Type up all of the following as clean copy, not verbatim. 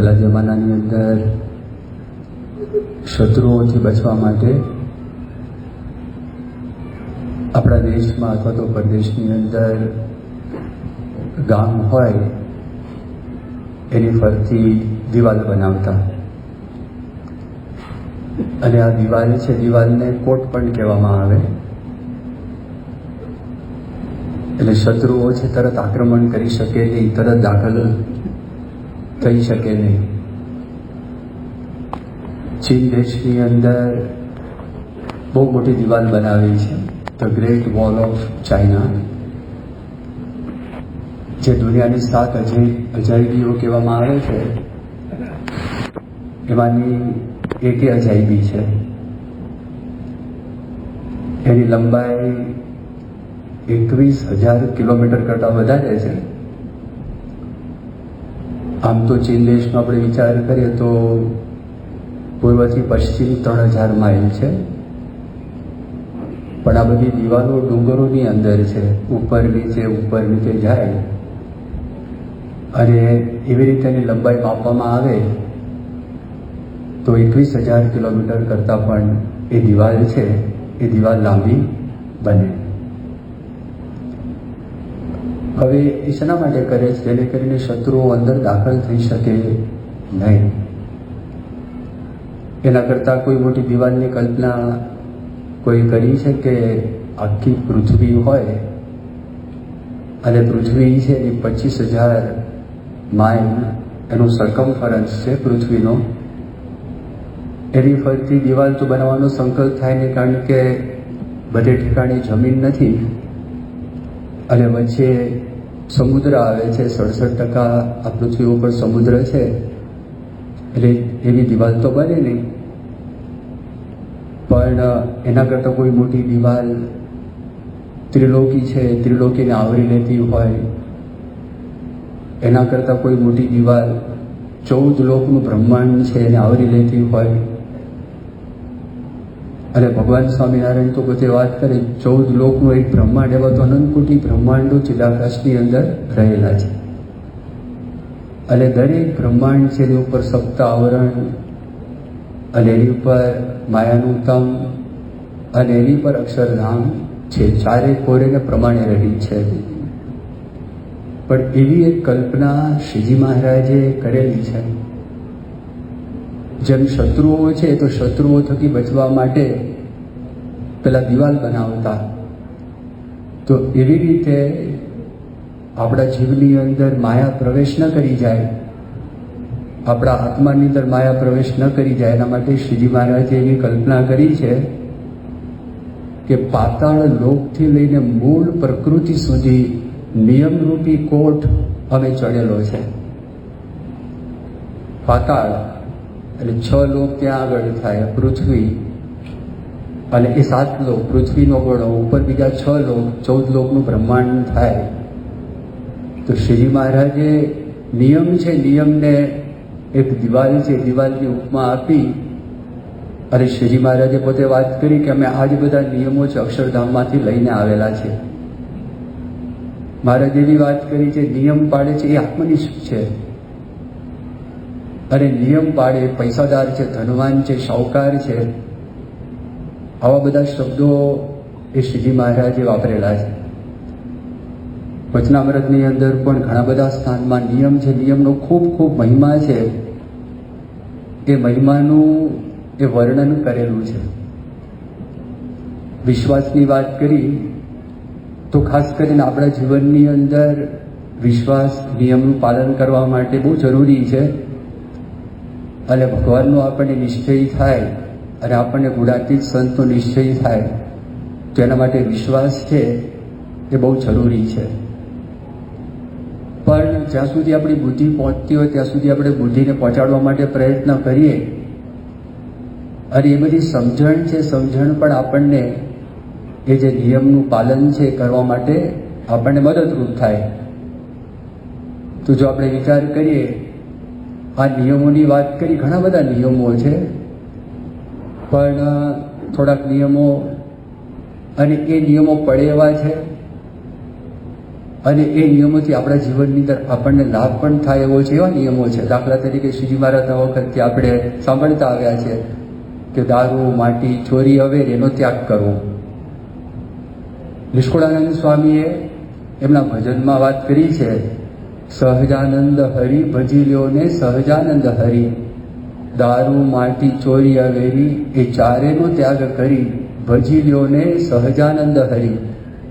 પહેલા જમાનાની અંદર શત્રુઓથી બચવા માટે આપણા દેશમાં અથવા તો પ્રદેશની અંદર ગામ હોય એની ફરતી દિવાલ બનાવતા, અને આ દિવાલ છે, દિવાલને કોટ પણ કહેવામાં આવે. એટલે શત્રુઓ છે તરત આક્રમણ કરી શકે નહીં, તરત દાખલ થઈ શકે નહીં. ચીન દેશની અંદર બહુ મોટી દિવાલ બનાવી છે, the great wall of China, જે દુનિયાની 7 અજાયબીઓ કહેવામાં આવે છે. એમાંની એક અજાયબી છે. એની લંબાઈ 21,000 કિલોમીટર કરતાં વધારે છે. આમ તો ચીન દેશનો આપણે વિચાર કરીએ તો પૂર્વથી પશ્ચિમ 3,000 માઇલ છે, પણ આ બધી દિવાલો ડુંગરોની અંદર છે, ઉપર નીચે જાય, અને એવી રીતે એની લંબાઈ માપવામાં આવે તો 21,000 કિલોમીટર કરતાં પણ એ દિવાલ છે, એ દિવાલ લાંબી બને. હવે એ શેના માટે કરે છે? જેને કરીને શત્રુઓ અંદર દાખલ થઈ શકે નહીં. એના કરતાં કોઈ મોટી દિવાલની કલ્પના કોઈ કરી છે કે આખી પૃથ્વી હોય અને પૃથ્વી છે એ 25,000 માઇલ એનો સરકમફરન્સ છે પૃથ્વીનો. એની ફરતી દિવાલ તો બનાવવાનો સંકલ્પ થાય નહીં, કારણ કે બધે ઠેકાણે જમીન નથી અને વચ્ચે સમુદ્ર આવે છે. 67% આ પૃથ્વી ઉપર સમુદ્ર છે, એટલે એવી દિવાલ તો બને નહીં. પણ એના કરતાં કોઈ મોટી દિવાલ ત્રિલોકી છે, ત્રિલોકીને આવરી લેતી હોય. એના કરતાં કોઈ મોટી દિવાલ 14 લોકનું બ્રહ્માંડ છે એને આવરી લેતી હોય. અને ભગવાન સ્વામિનારાયણ તો પોતે વાત કરે 14 લોકનું એક બ્રહ્માંડ, એવા તો અનંત કોટી બ્રહ્માંડો ચિદાકાશની અંદર રહેલા છે. અને દરેક બ્રહ્માંડ છે એની ઉપર સપ્ત આવરણ, અને એની ઉપર માયાનું તમ, અને એની પર અક્ષરધામ છે. ચારે કોરેને પ્રમાણે રહી છે. પણ એવી એક કલ્પના શ્રીજી મહારાજે કરેલી છે. જેમ શત્રુઓ છે તો શત્રુઓ થકી બચવા માટે પેલા દિવાલ બનાવતા, તો એવી રીતે આપણા જીવની અંદર માયા પ્રવેશ ન કરી જાય, આપણા આત્માની અંદર માયા પ્રવેશ ન કરી જાય, એના માટે શ્રીજી મહારાજે એવી કલ્પના કરી છે કે પાતાળ લોકથી લઈને મૂળ પ્રકૃતિ સુધી નિયમરૂપી કોટ અમે ચડેલો છે. પાતાળ એટલે 6 લોક ત્યાં આગળ થાય, પૃથ્વી અને એ 7 લોક પૃથ્વીનો ગણો, ઉપર બીજા 6 લોક, 14 લોકનું બ્રહ્માંડ થાય. તો શ્રીજી મહારાજે નિયમ છે, નિયમને એક દિવાલ છે, દિવાલની ઉપમા આપી અને શ્રીજી મહારાજે પોતે વાત કરી કે અમે આ જ બધા નિયમો છે અક્ષરધામમાંથી લઈને આવેલા છે. મહારાજ એવી વાત કરી છે, નિયમ પાડે છે એ આત્મનિષ્ઠ છે, અને નિયમ પાડે પૈસાદાર છે, ધનવાન છે, શાહુકાર છે, આવા બધા શબ્દો એ શ્રીજી મહારાજે વાપરેલા છે. વચનામૃતની અંદર પણ ઘણા બધા સ્થાનમાં નિયમ છે, નિયમનો ખૂબ ખૂબ મહિમા છે. એ મહિમાનું એ વર્ણન કરેલું છે. વિશ્વાસની વાત કરી તો ખાસ કરીને આપણા જીવનની અંદર વિશ્વાસ, નિયમનું પાલન કરવા માટે બહુ જરૂરી છે. અને ભગવાનનો આપણને નિશ્ચય થાય અને આપણને ગુણાતીત સંતનો નિશ્ચય થાય તો એના માટે વિશ્વાસ છે એ બહુ જરૂરી છે. પણ જ્યાં સુધી આપણી બુદ્ધિ પહોંચતી હોય ત્યાં સુધી આપણે બુદ્ધિને પહોંચાડવા માટે પ્રયત્ન કરીએ, અને એ બધી સમજણ છે, સમજણ પણ આપણને એ જે નિયમનું પાલન છે કરવા માટે આપણને મદદરૂપ થાય. તો જો આપણે વિચાર કરીએ, આ નિયમોની વાત કરી, ઘણા બધા નિયમો છે, પણ થોડાક નિયમો, અને એ નિયમો પડે એવા છે અને એ નિયમોથી આપણા જીવનની અંદર આપણને લાભ પણ થાય એવો છે. એવા નિયમો છે. દાખલા તરીકે શ્રીજી મહારાજના વખતથી આપણે સાંભળતા આવ્યા છે કે દારૂ, માટી, ચોરી, અવેર એનો ત્યાગ કરવો. નિષ્કુળાનંદ સ્વામીએ એમના ભજનમાં વાત કરી છે, સહજાનંદ હરિ ભજી લ્યો ને સહજાનંદ હરિ, દારૂ, માટી, ચોરી, અવેરી એ ચારેનો ત્યાગ કરી ભજી લ્યો ને સહજાનંદ હરિ.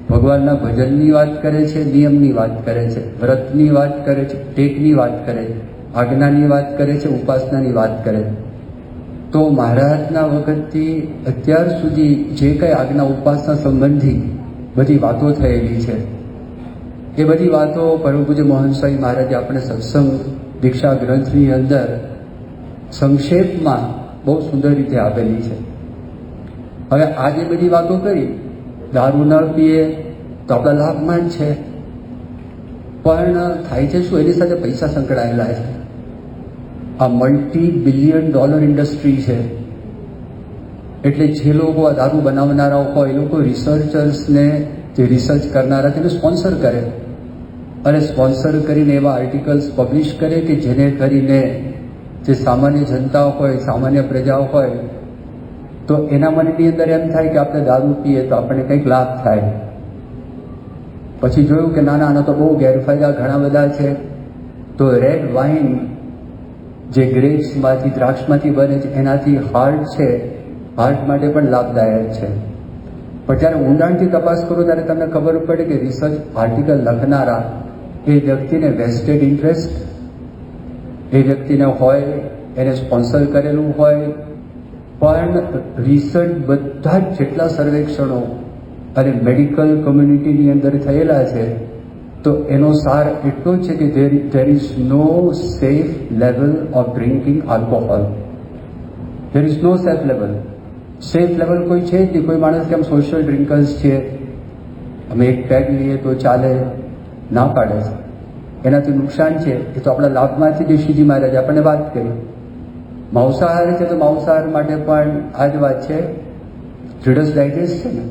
ભગવાનના ભજનની વાત કરે છે, નિયમની વાત કરે છે, વ્રતની વાત કરે છે, ટેકની વાત કરે છે, આજ્ઞાની વાત કરે છે, ઉપાસનાની વાત કરે છે. તો મહારાજના વખતથી અત્યાર સુધી જે કંઈ આજ્ઞા ઉપાસના સંબંધી બધી વાતો થયેલી છે એ બધી વાતો પરમ પૂજ્ય મોહન સ્વામી મહારાજે આપણે સત્સંગ દીક્ષા ગ્રંથની અંદર સંક્ષેપમાં બહુ સુંદર રીતે આપેલી છે. હવે આ જે બધી વાતો કરી, દારૂ ન પીએ તો આપણા લાભમાં જ છે, પણ થાય છે શું, એની સાથે પૈસા સંકળાયેલા છે. આ $multi-billion ઇન્ડસ્ટ્રી છે. એટલે જે લોકો આ દારૂ બનાવનારાઓ હોય એ લોકો રિસર્ચર્સને, જે રિસર્ચ કરનારા તેને સ્પોન્સર કરે અને સ્પોન્સર કરીને એવા આર્ટિકલ્સ પબ્લિશ કરે કે જેને કરીને જે સામાન્ય જનતા હોય, સામાન્ય પ્રજાઓ હોય, તો એના મનની અંદર એમ થાય કે આપણે દારૂ પીએ તો આપણને કંઈક લાભ થાય. પછી જોયું કે ના ના, આના તો બહુ ગેરફાયદા ઘણા બધા છે. તો રેડ વાઇન જે ગ્રેપ્સમાંથી, દ્રાક્ષમાંથી બને છે, એનાથી હાર્ટ છે, હાર્ટ માટે પણ લાભદાયક છે. પણ જ્યારે ઊંડાણથી તપાસ કરો ત્યારે તમને ખબર પડે કે રિસર્ચ આર્ટિકલ લખનારા એ વ્યક્તિને વેસ્ટેડ ઇન્ટરેસ્ટ એ વ્યક્તિને હોય, એને સ્પોન્સર કરેલું હોય, પણ રિસર્ચ બધા જ જેટલા સર્વેક્ષણો અને મેડિકલ કમ્યુનિટીની અંદર થયેલા છે તો એનો સાર એટલો છે કે there is no safe level of drinking alcohol. There is no safe level. Safe level કોઈ છે જ નહીં. કોઈ માણસ કે આમ સોશિયલ ડ્રિંકર્સ છે, અમે એક પેગ લઈએ તો ચાલે, ના પાડે છે. એનાથી નુકસાન છે એ તો આપણા લાભમાંથી જે શ્રીજી મહારાજે આપણને વાત કરી. માંસાહાર છે તો માંસાહાર માટે પણ આ જ વાત છે. રીડર્સ ડાયજેસ્ટ છે ને,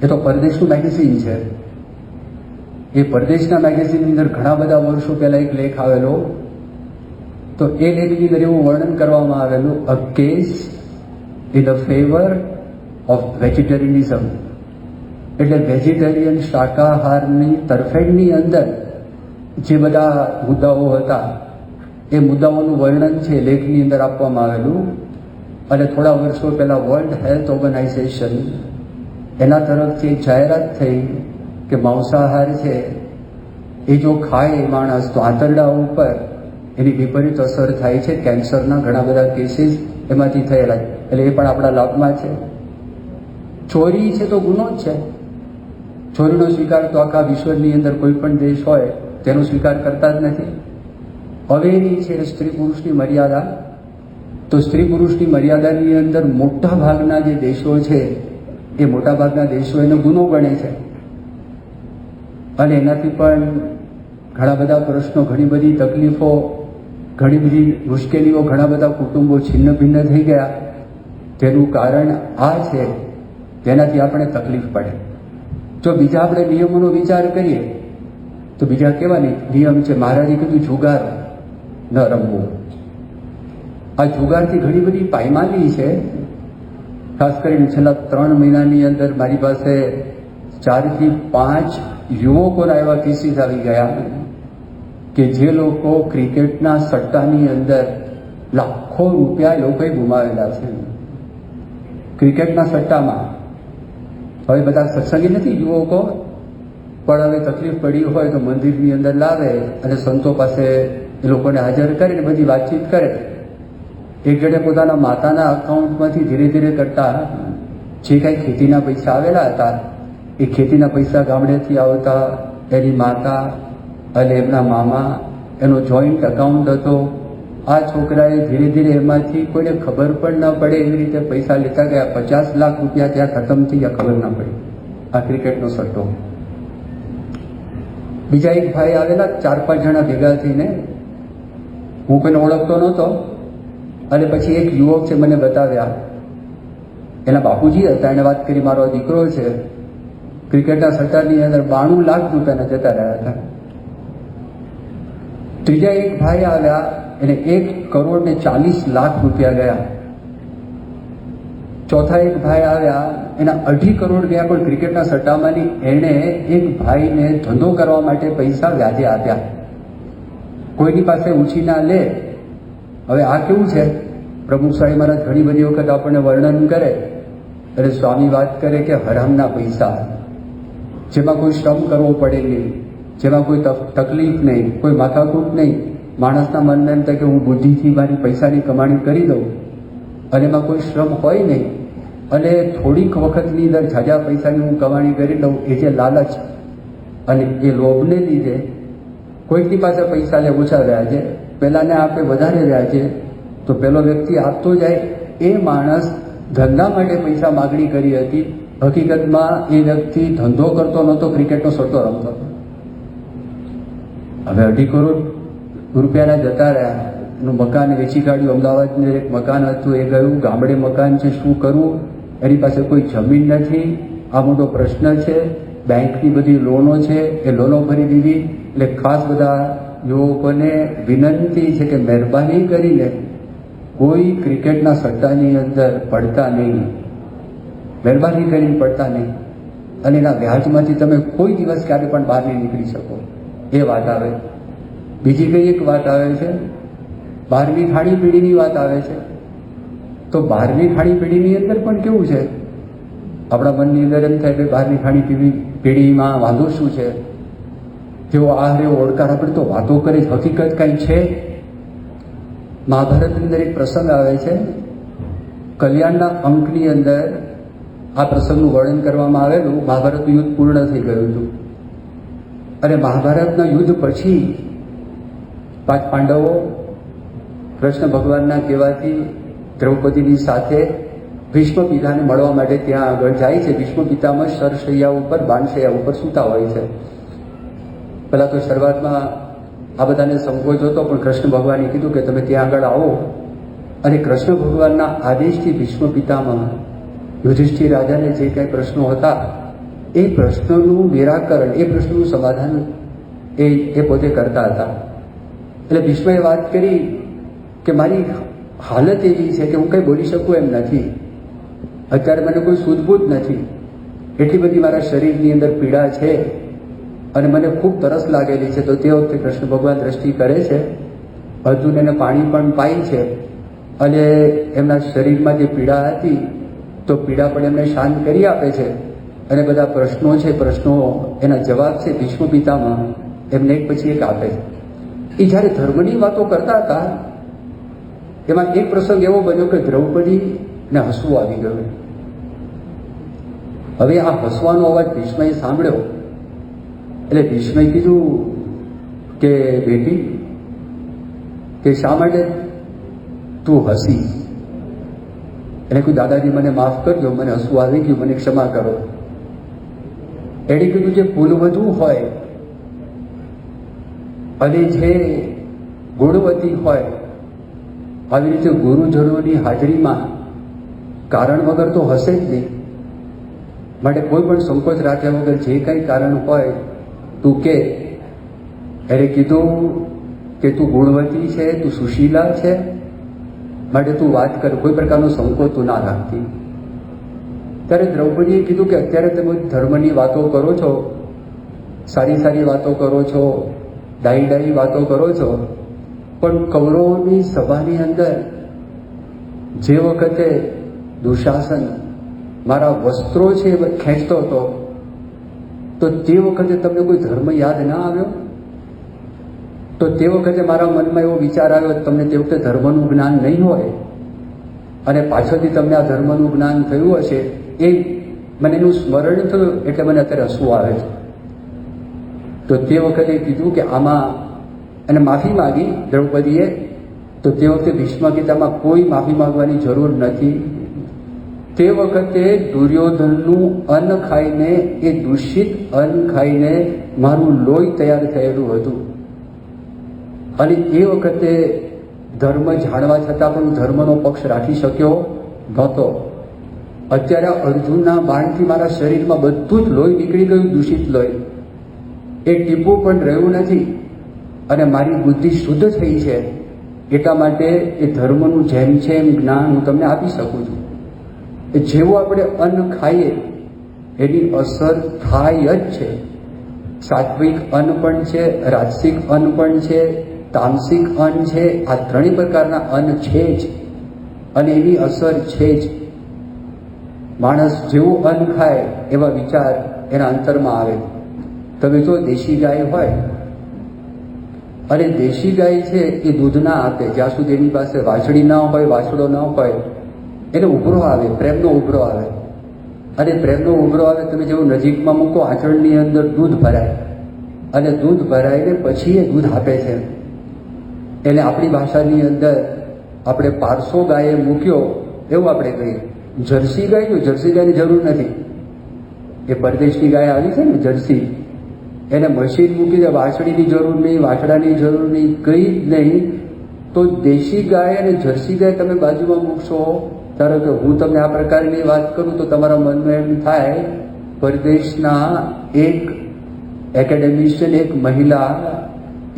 એ તો પરદેશનું મેગેઝિન છે. એ પરદેશના મેગેઝિનની અંદર ઘણા બધા વર્ષો પહેલાં એક લેખ આવેલો, તો એ લેખની અંદર એવું વર્ણન કરવામાં આવેલું, a case in the favour of vegetarianism. એટલે વેજીટેરિયન શાકાહારની તરફેણની અંદર જે બધા મુદ્દાઓ હતા એ મુદ્દાઓનું વર્ણન છે લેખની અંદર આપવામાં આવેલું. અને થોડા વર્ષો પહેલાં વર્લ્ડ હેલ્થ ઓર્ગેનાઇઝેશન એના તરફથી એક જાહેરાત થઈ કે માંસાહાર છે એ જો ખાય માણસ તો આંતરડા ઉપર એની વિપરીત અસર થાય છે. કેન્સરના ઘણા બધા કેસીસ એમાંથી થયેલા, એટલે એ પણ આપણા લાભમાં છે. ચોરી છે તો ગુનો જ છે. ચોરીનો સ્વીકાર તો આખા વિશ્વની અંદર કોઈ પણ દેશ હોય તેનો સ્વીકાર કરતા જ નથી. અવેરી છે સ્ત્રી પુરુષની મર્યાદા, તો સ્ત્રી પુરુષની મર્યાદાની અંદર મોટા ભાગના જે દેશો છે એ મોટા ભાગના દેશો એનો ગુનો ગણે છે. અને એનાથી પણ ઘણા બધા પ્રશ્નો, ઘણી બધી તકલીફો, ઘણી બધી મુશ્કેલીઓ, ઘણા બધા કુટુંબો છિન્ન ભિન્ન થઈ ગયા. તેનું કારણ આ છે, તેનાથી આપણે તકલીફ પડે. જો બીજા આપણે નિયમોનો વિચાર કરીએ તો બીજા કેવા નિયમ છે? મહારાજે કીધું જુગાર ન રમવું. આ જુગારથી ઘણી બધી પાયમાલી છે. ખાસ કરીને છેલ્લા 3 મહિનાની અંદર મારી પાસે 4 થી 5 યુવકોના એવા કેસીસ આવી ગયા કે જે લોકો ક્રિકેટના સટ્ટાની અંદર લાખો રૂપિયા લોકોએ ગુમાવેલા છે. ક્રિકેટના સટ્ટામાં હવે બધા સત્સંગી નથી યુવકો, પણ હવે તકલીફ પડી હોય તો મંદિરની અંદર લાવે અને સંતો પાસે એ લોકોને હાજર કરીને બધી વાતચીત કરે. એક જણે પોતાના માતાના અકાઉન્ટમાંથી ધીરે ધીરે કરતા જે કાંઈ ખેતીના પૈસા આવેલા હતા એ ખેતીના પૈસા ગામડેથી આવતા એની માતા અને એમના મામા, એનો જોઈન્ટ અકાઉન્ટ હતો. આ છોકરાએ ધીરે ધીરે એમાંથી કોઈને ખબર પણ ન પડે એવી રીતે પૈસા લેતા ગયા. 50 લાખ રૂપિયા ત્યાં ખતમ થઈ ગયા, ખબર ના પડી. આ ક્રિકેટનો સટ્ટો. બીજા એક ભાઈ આવેલા, 4-5 જણા ભેગા થઈને, હું કોઈને ઓળખતો નહોતો. અને પછી એક યુવક છે મને બતાવ્યા, એના બાપુજી હતા. એને વાત કરી મારો દીકરો છે ક્રિકેટના સટ્ટાની અંદર 92 લાખ રૂપિયાના જતા રહ્યા હતા. ત્રીજા એક ભાઈ આવ્યા, એને 1,40,00,000 રૂપિયા ગયા. ચોથા એક ભાઈ આવ્યા, એના 2.5 કરોડ ગયા, પણ ક્રિકેટના સટ્ટામાંની એણે એક ભાઈને ધંધો કરવા માટે પૈસા વ્યાજે આપ્યા. કોઈની પાસે ઉછીના લે. હવે આ કેવું છે, પ્રમુખ સ્વામી મહારાજ ઘણી બધી વખત આપણને વર્ણન કરે અને સ્વામી વાત કરે કે હરામના પૈસા, જેમાં કોઈ શ્રમ કરવો પડે નહીં, જેમાં કોઈ તકલીફ નહીં, કોઈ માથાકૂટ નહીં. માણસના મનમાં એમ થાય કે હું બુદ્ધિથી મારી પૈસાની કમાણી કરી દઉં અને એમાં કોઈ શ્રમ હોય નહીં, અને થોડીક વખતની અંદર ઝાઝા પૈસાની હું કમાણી કરી લઉં, એ જે લાલચ અને એ લોભને લીધે કોઈકની પાસે પૈસા લે ઓછા વ્યાજે, પેલાને આપે વધારે વ્યાજે, તો પેલો વ્યક્તિ આપતો જાય. એ માણસ ધંધા માટે પૈસા માગણી કરી હતી. હકીકતમાં એ વ્યક્તિ ધંધો કરતો નહોતો, ક્રિકેટનો સટ્ટો રમતો હતો. હવે 2.5 કરોડ રૂપિયાના જતા રહ્યા. એનું મકાન વેચી કાઢ્યું. અમદાવાદનું એક મકાન હતું, એ ગયું. ગામડે મકાન છે, શું કરવું? એની પાસે કોઈ જમીન નથી. આ મોટો પ્રશ્ન છે. બેંકની બધી લોનો છે, એ લોનો ભરી દીધી. એટલે ખાસ બધા યુવકોને વિનંતી છે કે મહેરબાની કરીને કોઈ ક્રિકેટના સટ્ટાની અંદર પડતા નહીં. મહેરબાની કરીને પડતા નહીં. અને એના વ્યાજમાંથી તમે કોઈ દિવસ ક્યારે પણ બહાર નહીં નીકળી શકો. એ વાત આવે. બીજી કઈ એક વાત આવે છે, 12મી ખાણીપીઢીની વાત આવે છે. તો 12મી ખાણીપીઢીની અંદર પણ કેવું છે, આપણા મનની અંદર એમ થાય કે 12મી ખાણીપીઢીમાં વાંધો શું છે, જેવો આહારે ઓળકાર આપણે તો વાતો કરે, હકીકત કાંઈ છે. મહાભારતની અંદર એક પ્રસંગ આવે છે. કલ્યાણના અંકની અંદર આ પ્રસંગનું વર્ણન કરવામાં આવેલું. મહાભારતનું યુદ્ધ પૂર્ણ થઈ ગયું હતું અને મહાભારતના યુદ્ધ પછી 5 પાંડવો કૃષ્ણ ભગવાનના કહેવાથી દ્રૌપદીની સાથે ભીષ્મ પિતાને મળવા માટે ત્યાં આગળ જાય છે. ભીષ્મ પિતામાં શરશૈયા ઉપર, બાણશૈયા ઉપર સૂતા હોય છે. પહેલાં તો શરૂઆતમાં આ બધાને સંકોચ હતો, પણ કૃષ્ણ ભગવાને કીધું કે તમે ત્યાં આગળ આવો. અને કૃષ્ણ ભગવાનના આદેશથી ભીષ્મ પિતામાં યુધિષ્ઠિર રાજાને જે કાંઈ પ્રશ્નો હતા, એ પ્રશ્નોનું નિરાકરણ, એ પ્રશ્નનું સમાધાન એ પોતે કરતા હતા. એટલે ભીષ્મએ વાત કરી કે મારી હાલત એવી છે કે હું કંઈ બોલી શકું એમ નથી. અત્યારે મને કોઈ સૂઝબૂઝ નથી. એટલી બધી મારા શરીરની અંદર પીડા છે અને મને ખૂબ તરસ લાગેલી છે. તો તે વખતે કૃષ્ણ ભગવાન દ્રષ્ટિ કરે છે, અર્જુનને પાણી પણ પાય છે અને એમના શરીરમાં જે પીડા હતી તો પીડા પણ એમને શાંત કરી આપે છે. અને બધા પ્રશ્નો છે, પ્રશ્નો એના જવાબ છે ભીષ્મ પિતામાં એમને એક પછી એક આપે છે. એ જ્યારે ધર્મની વાતો કરતા હતા, એમાં એક પ્રસંગ એવો બન્યો કે દ્રૌપદીને હસવું આવી ગયું. હવે આ હસવાનો અવાજ ભીષ્મએ સાંભળ્યો. એટલે ભીષ્મએ કીધું કે બેટી, કે શા માટે તું હસી? એને કહ્યું દાદાજી મને માફ કરજો, મને હસવું આવી ગયું, મને ક્ષમા કરો. એણે કીધું જે કુલવધુ હોય અને જે ગુણવતી હોય, આવી રીતે ગુરુજનોની હાજરીમાં કારણ વગર તો હશે જ નહીં. માટે કોઈ પણ સંકોચ રાખ્યા વગર જે કંઈ કારણ હોય તું કે. એને કીધું કે તું ગુણવતી છે, તું સુશીલા છે, માટે તું વાત કર, કોઈ પ્રકારનો સંકોચ તું ના રાખતી. ત્યારે દ્રૌપદીએ કીધું કે અત્યારે તમે ધર્મની વાતો કરો છો, સારી સારી વાતો કરો છો, ડાઈ વાતો કરો છો, પણ કૌરવોની સભાની અંદર જે વખતે દુશાસન મારા વસ્ત્રો છે એ ખેંચતો હતો, તો તે વખતે તમને કોઈ ધર્મ યાદ ના આવ્યો? તો તે વખતે મારા મનમાં એવો વિચાર આવ્યો, તમને તે વખતે ધર્મનું જ્ઞાન નહીં હોય અને પાછળથી તમને આ ધર્મનું જ્ઞાન થયું હશે. એ મને એનું સ્મરણ થયું, એટલે મને અત્યારે હસવું આવે છે. તો તે વખતે કીધું કે આમાં, અને માફી માગી દ્રૌપદીએ. તો તે વખતે ભીષ્મ ગીતામાં કોઈ માફી માંગવાની જરૂર નથી. તે વખતે દુર્યોધનનું અન્ન ખાઈને, એ દૂષિત અન્ન ખાઈને મારું લોહી તૈયાર થયેલું હતું. અને એ વખતે ધર્મ જાણવા છતાં પણ ધર્મનો પક્ષ રાખી શક્યો નહોતો. અત્યારે અર્જુનના બાણથી મારા શરીરમાં બધું જ લોહી નીકળી ગયું, દૂષિત લોહી, એક ટીપું પણ રહ્યું નથી, અને મારી બુદ્ધિ શુદ્ધ થઈ છે. એટલા માટે એ ધર્મનું જેમ છે એમ જ્ઞાન હું તમને આપી શકું છું. જેવું આપણે અન્ન ખાઈએ એની અસર થાય જ છે. સાત્વિક અન્ન પણ છે, રાજસિક અન્ન પણ છે, તામસિક અન્ન છે. આ ત્રણેય પ્રકારના અન્ન છે જ, અને એની અસર છે જ. માણસ જેવું અન્ન ખાય એવા વિચાર એના અંતરમાં આવે. તમે જો દેશી ગાય હોય, અને દેશી ગાય છે એ દૂધ ના આપે જ્યાં સુધી એની પાસે વાછડી ના હોય, વાછડો ના હોય, એને ઉભરો આવે, પ્રેમનો ઉભરો આવે. અને પ્રેમનો ઉભરો આવે, તમે જેવું નજીકમાં મૂકો, આંચળની અંદર દૂધ ભરાય, અને દૂધ ભરાઈને પછી એ દૂધ આપે છે. એટલે આપણી ભાષાની અંદર આપણે પારસો ગાયે મૂક્યો એવું આપણે કહીએ. જર્સી ગાય, તો જર્સી ગાયની જરૂર નથી. એ પરદેશની ગાય આવી છે ને જર્સી, એને મશીન મૂકી દે, વાછડીની જરૂર નહીં, વાછડાની જરૂર નહીં, કંઈ જ નહીં. તો દેશી ગાય અને જર્સી ગાય તમે બાજુમાં મૂકશો, ધારો કે હું તમને આ પ્રકારની વાત કરું તો તમારા મનમાં એમ થાય પરદેશના એક એકેડેમિશિયન, એક મહિલા,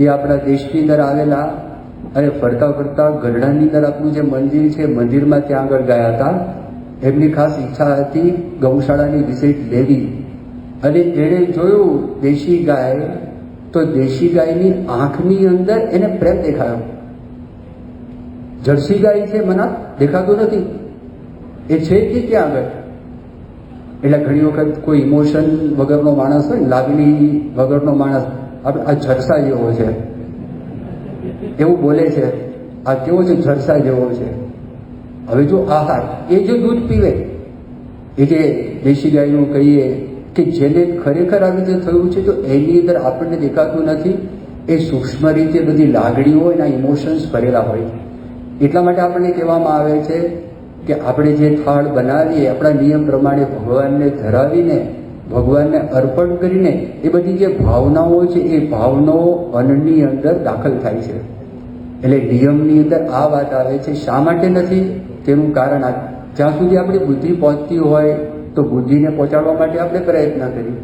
એ આપણા દેશની અંદર આવેલા, અને ફરતા ફરતા ગઢડાની અંદર આપણું જે મંદિર છે, મંદિરમાં ત્યાં આગળ ગયા હતા. એમની ખાસ ઈચ્છા હતી ગૌશાળાની વિઝિટ લેવી, અને એણે જોયું દેશી ગાય, તો દેશી ગાયની આંખની અંદર એને પ્રેમ દેખાયો. જર્સી ગાય છે મને દેખાતું નથી, એ છે કે ક્યાં આગળ. એટલે ઘણી વખત કોઈ ઇમોશન વગરનો માણસ હોય, લાગણી વગરનો માણસ, આ જરસા જેવો છે એવું બોલે છે, આ કેવો છે, જરસા જેવો છે. હવે જો આહાર, એ જે દૂધ પીવે, એ જે દેશી ગાયનું કહીએ કે જેને ખરેખર આવી રીતે થયું છે, તો એની અંદર આપણને દેખાતું નથી. એ સૂક્ષ્મ રીતે બધી લાગણીઓ, એના ઇમોશન્સ ભરેલા હોય. એટલા માટે આપણને કહેવામાં આવે છે કે આપણે જે થાળ બનાવીએ આપણા નિયમ પ્રમાણે ભગવાનને ધરાવીને, ભગવાનને અર્પણ કરીને, એ બધી જે ભાવનાઓ છે એ ભાવનાઓ અન્નની અંદર દાખલ થાય છે. એટલે નિયમની અંદર આ વાત આવે છે. શા માટે નથી તેનું કારણ આ, જ્યાં સુધી આપણી બુદ્ધિ પહોંચતી હોય તો બુદ્ધિને પહોંચાડવા માટે આપણે પ્રયત્ન કરીએ.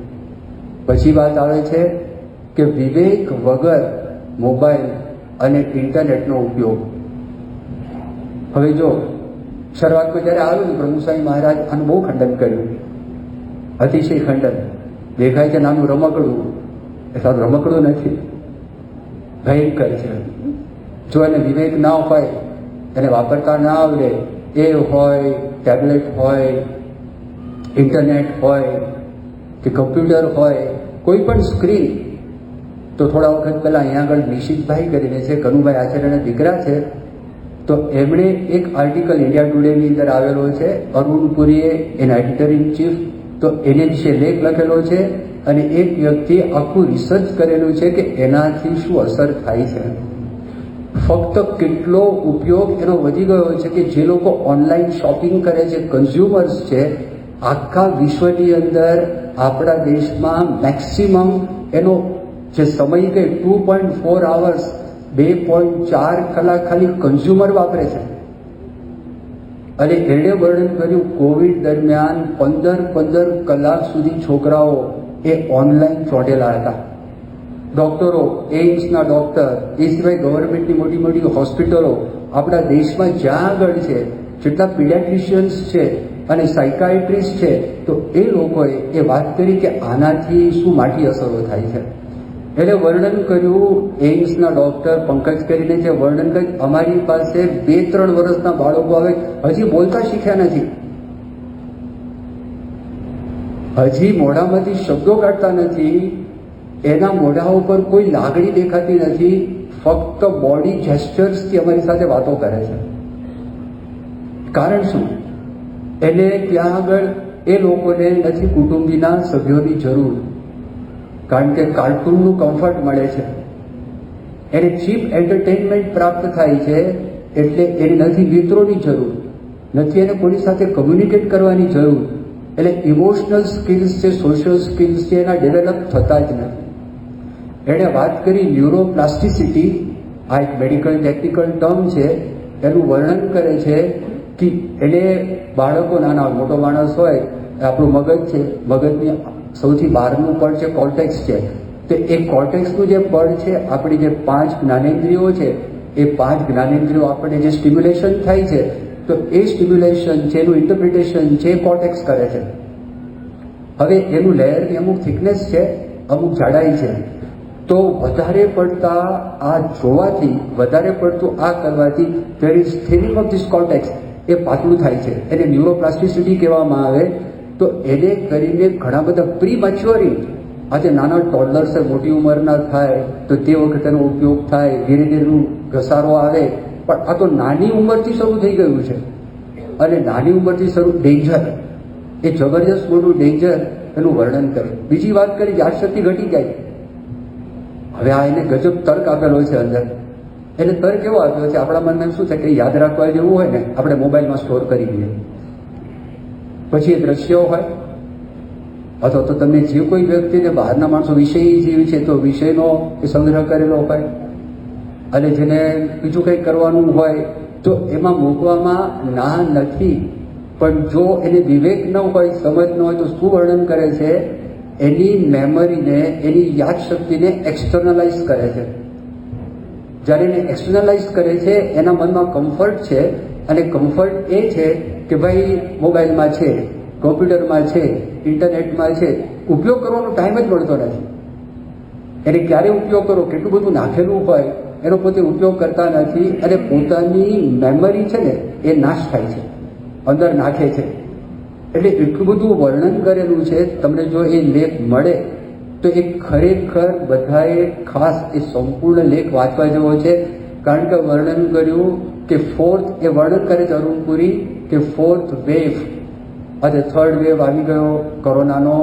પછી વાત આવે છે કે વિવેક વગર મોબાઈલ અને ઇન્ટરનેટનો ઉપયોગ. હવે જો શરૂઆતમાં જ્યારે આવ્યું ને, પ્રભુ સ્વામી મહારાજ આનું બહુ ખંડન કર્યું, અતિશય ખંડન. દેખાય છે નાનું રમકડું, એ સારું રમકડું નથી, ભયંકર છે. જો એને વિવેક ના હોય, એને વાપરતા ના આવડે, એ હોય, ટેબ્લેટ હોય, ઇન્ટરનેટ હોય કે કમ્પ્યુટર હોય, કોઈ પણ સ્ક્રીન. તો થોડા વખત પહેલાં અહીંયા આગળ નિશિતભાઈ કરીને છે, કનુભાઈ આચાર્યના દીકરા છે, તો એમણે એક આર્ટિકલ ઇન્ડિયા ટુડેની અંદર આવેલો છે, અરુણ પુરીએ, એના એડિટર ઇન ચીફ, તો એને વિશે લેખ લખેલો છે, અને એક વ્યક્તિએ આખું રિસર્ચ કરેલું છે કે એનાથી શું અસર થાય છે. ફક્ત કેટલો ઉપયોગ એનો વધી ગયો છે કે જે લોકો ઓનલાઈન શોપિંગ કરે છે, કન્ઝ્યુમર્સ છે, આખા વિશ્વની અંદર આપણા દેશમાં મેક્સિમમ એનો જે સમય કે 2.4 hours, 2.4 કલાક ખાલી કન્ઝ્યુમર વાપરે છે. અને એણે વર્ણન કર્યું કોવિડ દરમિયાન 15 કલાક સુધી છોકરાઓ એ ઓનલાઈન ચોંટેલા હતા. ડોક્ટરો, એઇમ્સના ડોક્ટર, એ સિવાય ગવર્મેન્ટની મોટી મોટી હોસ્પિટલો આપણા દેશમાં જ્યાં આગળ છે, જેટલા પીડિયાટ્રિશિયન્સ છે અને સાયકાઇટ્રિસ્ટ છે, તો એ લોકોએ એ વાત કરી કે આનાથી શું માઠી અસરો થાય છે. એટલે વર્ણન કર્યું એઇમ્સના ડોક્ટર પંકજ કરીને, જે વર્ણન કર્યું, અમારી પાસે 2-3 વર્ષના બાળકો આવે, હજી બોલતા શીખ્યા નથી, હજી મોઢામાંથી શબ્દો કાઢતા નથી, એના મોઢા ઉપર કોઈ લાગણી દેખાતી નથી, ફક્ત બોડી જેસ્ચર્સથી અમારી સાથે વાતો કરે છે. કારણ શું? એને ત્યાં આગળ એ લોકોને નથી કુટુંબીના સભ્યોની જરૂર, કારણ કે કાર્ટૂનનું કમ્ફર્ટ મળે છે, એને ચીપ એન્ટરટેનમેન્ટ પ્રાપ્ત થાય છે, એટલે એને નથી મિત્રોની જરૂર, નથી એને કોની સાથે કમ્યુનિકેટ કરવાની જરૂર. એટલે ઇમોશનલ સ્કિલ્સ છે, સોશિયલ સ્કિલ્સ છે, એના ડેવલપ થતા જ નથી. એણે વાત કરી ન્યુરોપ્લાસ્ટિસિટી, આ એક મેડિકલ ટેકનિકલ ટર્મ છે, એનું વર્ણન કરે છે કે એને બાળકો નાના મોટો માણસ હોય, આપણું મગજ છે, મગજની સૌથી બહારનું પડ છે કોર્ટેક્સ છે. તો એ કોર્ટેક્સનું જે પડ છે, આપણી જે 5 જ્ઞાનેન્દ્રિયો છે, એ 5 જ્ઞાનેન્દ્રિયો આપણે જે સ્ટિમ્યુલેશન થાય છે, તો એ સ્ટિમ્યુલેશન છે, એનું ઇન્ટરપ્રિટેશન છે, કોર્ટેક્સ કરે છે. હવે એનું લેયરની અમુક થિકનેસ છે, અમુક જાડાઈ છે. તો વધારે પડતા આ જોવાથી, વધારે પડતું આ કરવાથી there is thinning of this cortex, એ પાતળું થાય છે. એને ન્યુરોપ્લાસ્ટિસિટી કહેવામાં આવે. તો એને કરીને ઘણા બધા પ્રી મેચ્યોરિંગ, આજે નાના ટોડલર્સ મોટી ઉંમરના થાય તો તે વખતેનો ઉપયોગ થાય, ધીરે ધીરે ઘસારો આવે. પણ આ તો નાની ઉંમરથી શરૂ થઈ ગયું છે. અને નાની ઉંમરથી શરૂ ડેન્જર, એ જબરજસ્ત મોટું ડેન્જર, એનું વર્ણન કરે. બીજી વાત કરી, યાદશક્તિ ઘટી જાય. હવે આ એને ગજબ તર્ક આપેલો છે અંદર. એને તર્ક એવો આપ્યો છે, આપણા મનમાં શું છે કે યાદ રાખવા જેવું હોય ને, આપણે મોબાઈલમાં સ્ટોર કરી દઈએ. પછી એ દ્રશ્યો હોય, અથવા તો તમે જે કોઈ વ્યક્તિને બહારના માણસો વિષય જીવ છે તો વિષયનો એ સંગ્રહ કરેલો હોય, અને જેને બીજું કંઈક કરવાનું હોય તો એમાં મૂકવામાં ના નથી. પણ જો એને વિવેક ન હોય, સમજ ન હોય, તો શું વર્ણન કરે છે? એની મેમરીને, એની યાદશક્તિને એક્સટર્નલાઇઝ કરે છે. જ્યારે એને એક્સટર્નલાઇઝ કરે છે, એના મનમાં કમ્ફર્ટ છે. અને કમ્ફર્ટ એ છે કે ભાઈ મોબાઈલમાં છે, કોમ્પ્યુટરમાં છે, ઇન્ટરનેટમાં છે, ઉપયોગ કરવાનો ટાઈમ જ મળતો નથી. એને ક્યારે ઉપયોગ કરો, કેટલું બધું નાખેલું હોય, એનો પોતે ઉપયોગ કરતા નથી. અને પોતાની મેમરી છે ને, એ નાશ થાય છે, અંદર નાખે છે. એટલે એટલું બધું વર્ણન કરેલું છે. તમને જો એ લેખ મળે તો એ ખરેખર બધાએ ખાસ એ સંપૂર્ણ લેખ વાંચવા જેવો છે. કારણ કે વર્ણન કર્યું કે એ વર્ણન કરે છે અરુણપુરી કે 4th વેવ, આજે 3rd વેવ આવી ગયો કોરોનાનો,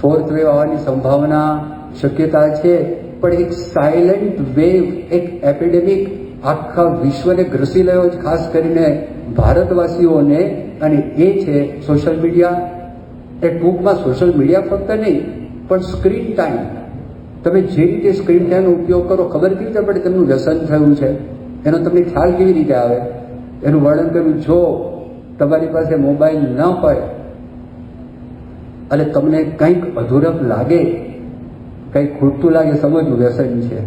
4th વેવ આવવાની સંભાવના, શક્યતા છે. પણ એક સાયલેન્ટ વેવ, એક એપિડેમિક આખા વિશ્વને ગ્રસી રહ્યો છે, ખાસ કરીને ભારતવાસીઓને. અને એ છે સોશિયલ મીડિયા. એ ટૂંકમાં સોશિયલ મીડિયા ફક્ત નહીં, પણ સ્ક્રીન ટાઈમ. તમે જે રીતે સ્ક્રીન ટાઈમનો ઉપયોગ કરો, ખબર કેવી રીતે પડે તેમનું વ્યસન થયું છે, એનો તમને ખ્યાલ કેવી રીતે આવે? એનું વર્ણન કર્યું. જો તમારી પાસે મોબાઈલ ન હોય અને તમને કંઈક અધૂરપ લાગે, કંઈક ખૂટતું લાગે, સમજવું વ્યસન છે.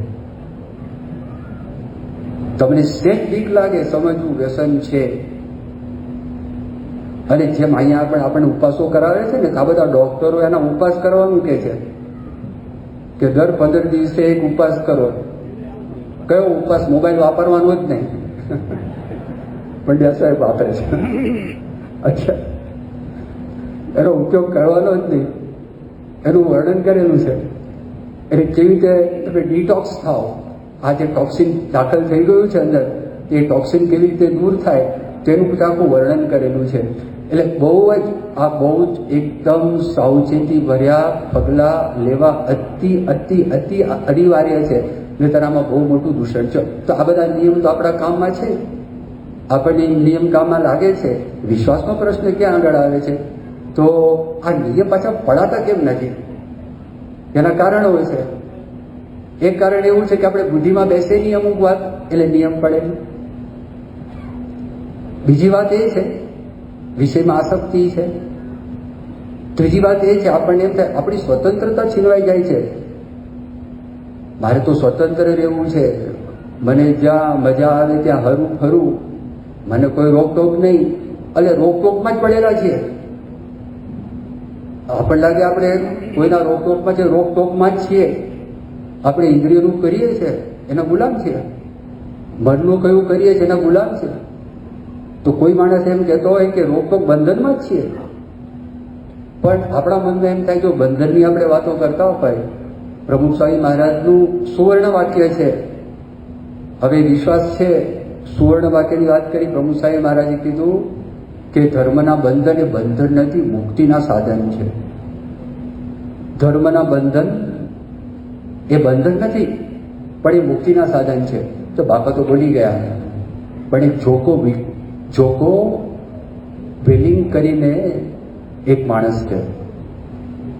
તમને સેજ બીક લાગે, સમજવું વ્યસન છે. અને જેમ અહીંયા આપણને ઉપાસો કરાવે છે ને, આ બધા ડોક્ટરો એના ઉપવાસ કરવાનું કહે છે કે દર 15 દિવસે એક ઉપવાસ કરો. કયો ઉપવાસ? મોબાઈલ વાપરવાનો જ નહીં. પંડ્યા સાહેબ વાપરે છે. અચ્છા, એનો ઉપયોગ કરવાનો જ નહીં, એનું વર્ણન કરેલું છે. એટલે કેવી રીતે તમે ડિટોક્સ થાવ, આ જે ટોક્સિન દાખલ થઈ ગયું છે અંદર, એ ટોક્સિન કેવી રીતે દૂર થાય તેનું આખું વર્ણન કરેલું છે. એટલે બહુ જ એકદમ સાવચેતી ભર્યા પગલાં લેવા અતિ અનિવાર્ય છે. નહીંતર આમાં બહુ મોટું દૂષણ છે. તો આ બધા નિયમ તો આપણા કામમાં છે, આપણને નિયમ કામમાં લાગે છે. વિશ્વાસનો પ્રશ્ન ક્યાં આગળ આવે છે? તો આ નિયમ પાછા પડાતા કેમ નથી? એના કારણો હોય છે. એક કારણ એવું છે કે આપણે બુદ્ધિમાં બેસે નહીં અમુક વાત, એટલે નિયમ પડે. બીજી વાત એ છે વિષયમાં આસક્તિ છે. ત્રીજી વાત એ છે આપણને એમ થાય આપણી સ્વતંત્રતા છીનવાઈ જાય છે. મારે તો સ્વતંત્ર રહેવું છે, મને જ્યાં મજા આવે ત્યાં હરું ફરું, મને કોઈ રોકટોક નહીં. એટલે રોકટોકમાં જ પડેલા છીએ. આપણને લાગે આપણે કોઈના રોકટોકમાં છે, રોકટોકમાં જ છીએ. આપણે ઇન્દ્રિયોનું કરીએ છીએ, એના ગુલામ છીએ. મનનું કયું કરીએ છીએ, એના ગુલામ છે. તો કોઈ માણસ એમ કહેતો હોય કે રોકટોક બંધનમાં જ છીએ, પણ આપણા મનમાં એમ થાય જો બંધનની આપણે વાતો કરતા હોય. પ્રમુખ સ્વામી મહારાજનું સુવર્ણ વાક્ય છે. હવે વિશ્વાસ છે, સુવર્ણ વાક્યની વાત કરી. પ્રમુખ સ્વામી મહારાજે કીધું કે ધર્મના બંધન એ બંધન નથી, મુક્તિના સાધન છે. ધર્મના બંધન એ બંધન નથી, પણ એ મુક્તિના સાધન છે. તો બાપા તો બોલી ગયા, પણ એક જોકો વિલિંગ કરીને એક માણસ છે,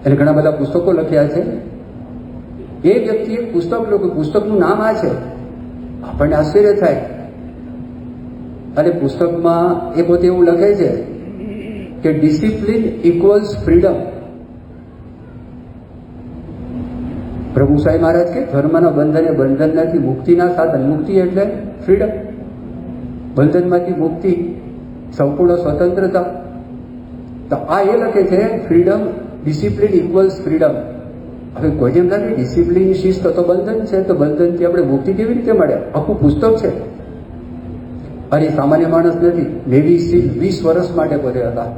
એને ઘણા બધા પુસ્તકો લખ્યા છે. એ વ્યક્તિએ પુસ્તક લખ્યું, પુસ્તકનું નામ આ છે. આપણને આશ્ચર્ય થાય અને પુસ્તકમાં એ પોતે એવું લખે છે કે ડિસિપ્લિન ઇક્વલ્સ ફ્રીડમ. પ્રભુ સાંઈ મહારાજ કે ધર્મના બંધન એ બંધન નથી, મુક્તિના સાધન. મુક્તિ એટલે ફ્રીડમ, બંધનમાંથી મુક્તિ, સંપૂર્ણ સ્વતંત્રતા. તો આ એ લખે છે ફ્રીડમ, ડિસિપ્લિન ઇક્વલ્સ ફ્રીડમ. હવે કોઈ એમ લાગે ડિસિપ્લિન શિસ્ત તો બંધન છે, તો બંધનથી આપણે મુક્તિ કેવી રીતે મળે? આખું પુસ્તક છે. અને સામાન્ય માણસ નથી. નેવી સીલ 20 વર્ષ માટે પોતે હતા.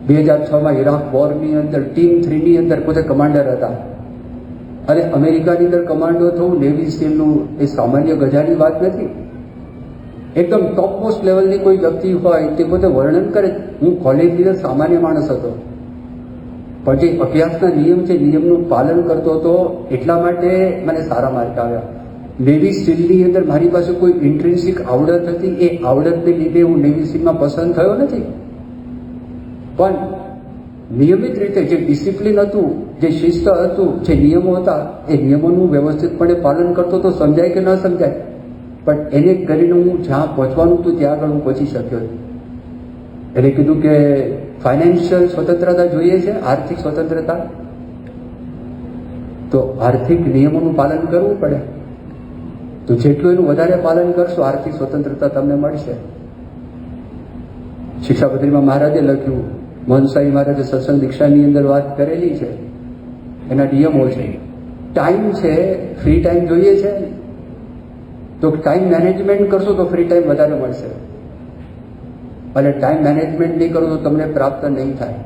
2006માં ઇરાક વોરની અંદર ટીમ 3 ની અંદર પોતે કમાન્ડર હતા. અને અમેરિકાની અંદર કમાન્ડો થવું નેવી સીલનું એ સામાન્ય ગજાની વાત નથી. એકદમ ટોપ મોસ્ટ લેવલની કોઈ વ્યક્તિ હોય તે પોતે વર્ણન કરે, હું કોલેજની અંદર સામાન્ય માણસ હતો, પણ જે અભ્યાસના નિયમ છે નિયમનું પાલન કરતો હતો, એટલા માટે મને સારા માર્ક આવ્યા. નેવી સીલની અંદર મારી પાસે કોઈ ઇન્ટ્રિન્સિક આવડત હતી, એ આવડતને લીધે હું નેવી સીલમાં પસંદ થયો નથી. પણ નિયમિત રીતે જે ડિસિપ્લિન હતું, જે શિસ્ત હતું, જે નિયમો હતા, એ નિયમોનું વ્યવસ્થિતપણે પાલન કરતો તો સમજાય કે ન સમજાય, પણ એને કરીને હું જ્યાં પહોંચવાનું હતું ત્યાં આગળ હું પહોંચી શક્યો. એને કીધું કે ફાઇનાન્શિયલ સ્વતંત્રતા જોઈએ છે, આર્થિક સ્વતંત્રતા, તો આર્થિક નિયમોનું પાલન કરવું પડે. તો જેટલું એનું વધારે પાલન કરશો આર્થિક સ્વતંત્રતા તમને મળશે. શિક્ષાપત્રીમાં મહારાજે લખ્યું, મહંસાઈ મહારાજે સત્સંગ દીક્ષાની અંદર વાત કરેલી છે, એના નિયમો છે. ટાઈમ છે, ફ્રી ટાઈમ જોઈએ છે, તો ટાઈમ મેનેજમેન્ટ કરશો તો ફ્રી ટાઈમ વધારે મળશે, અને ટાઈમ મેનેજમેન્ટ નહીં કરો તો તમને પ્રાપ્ત નહીં થાય.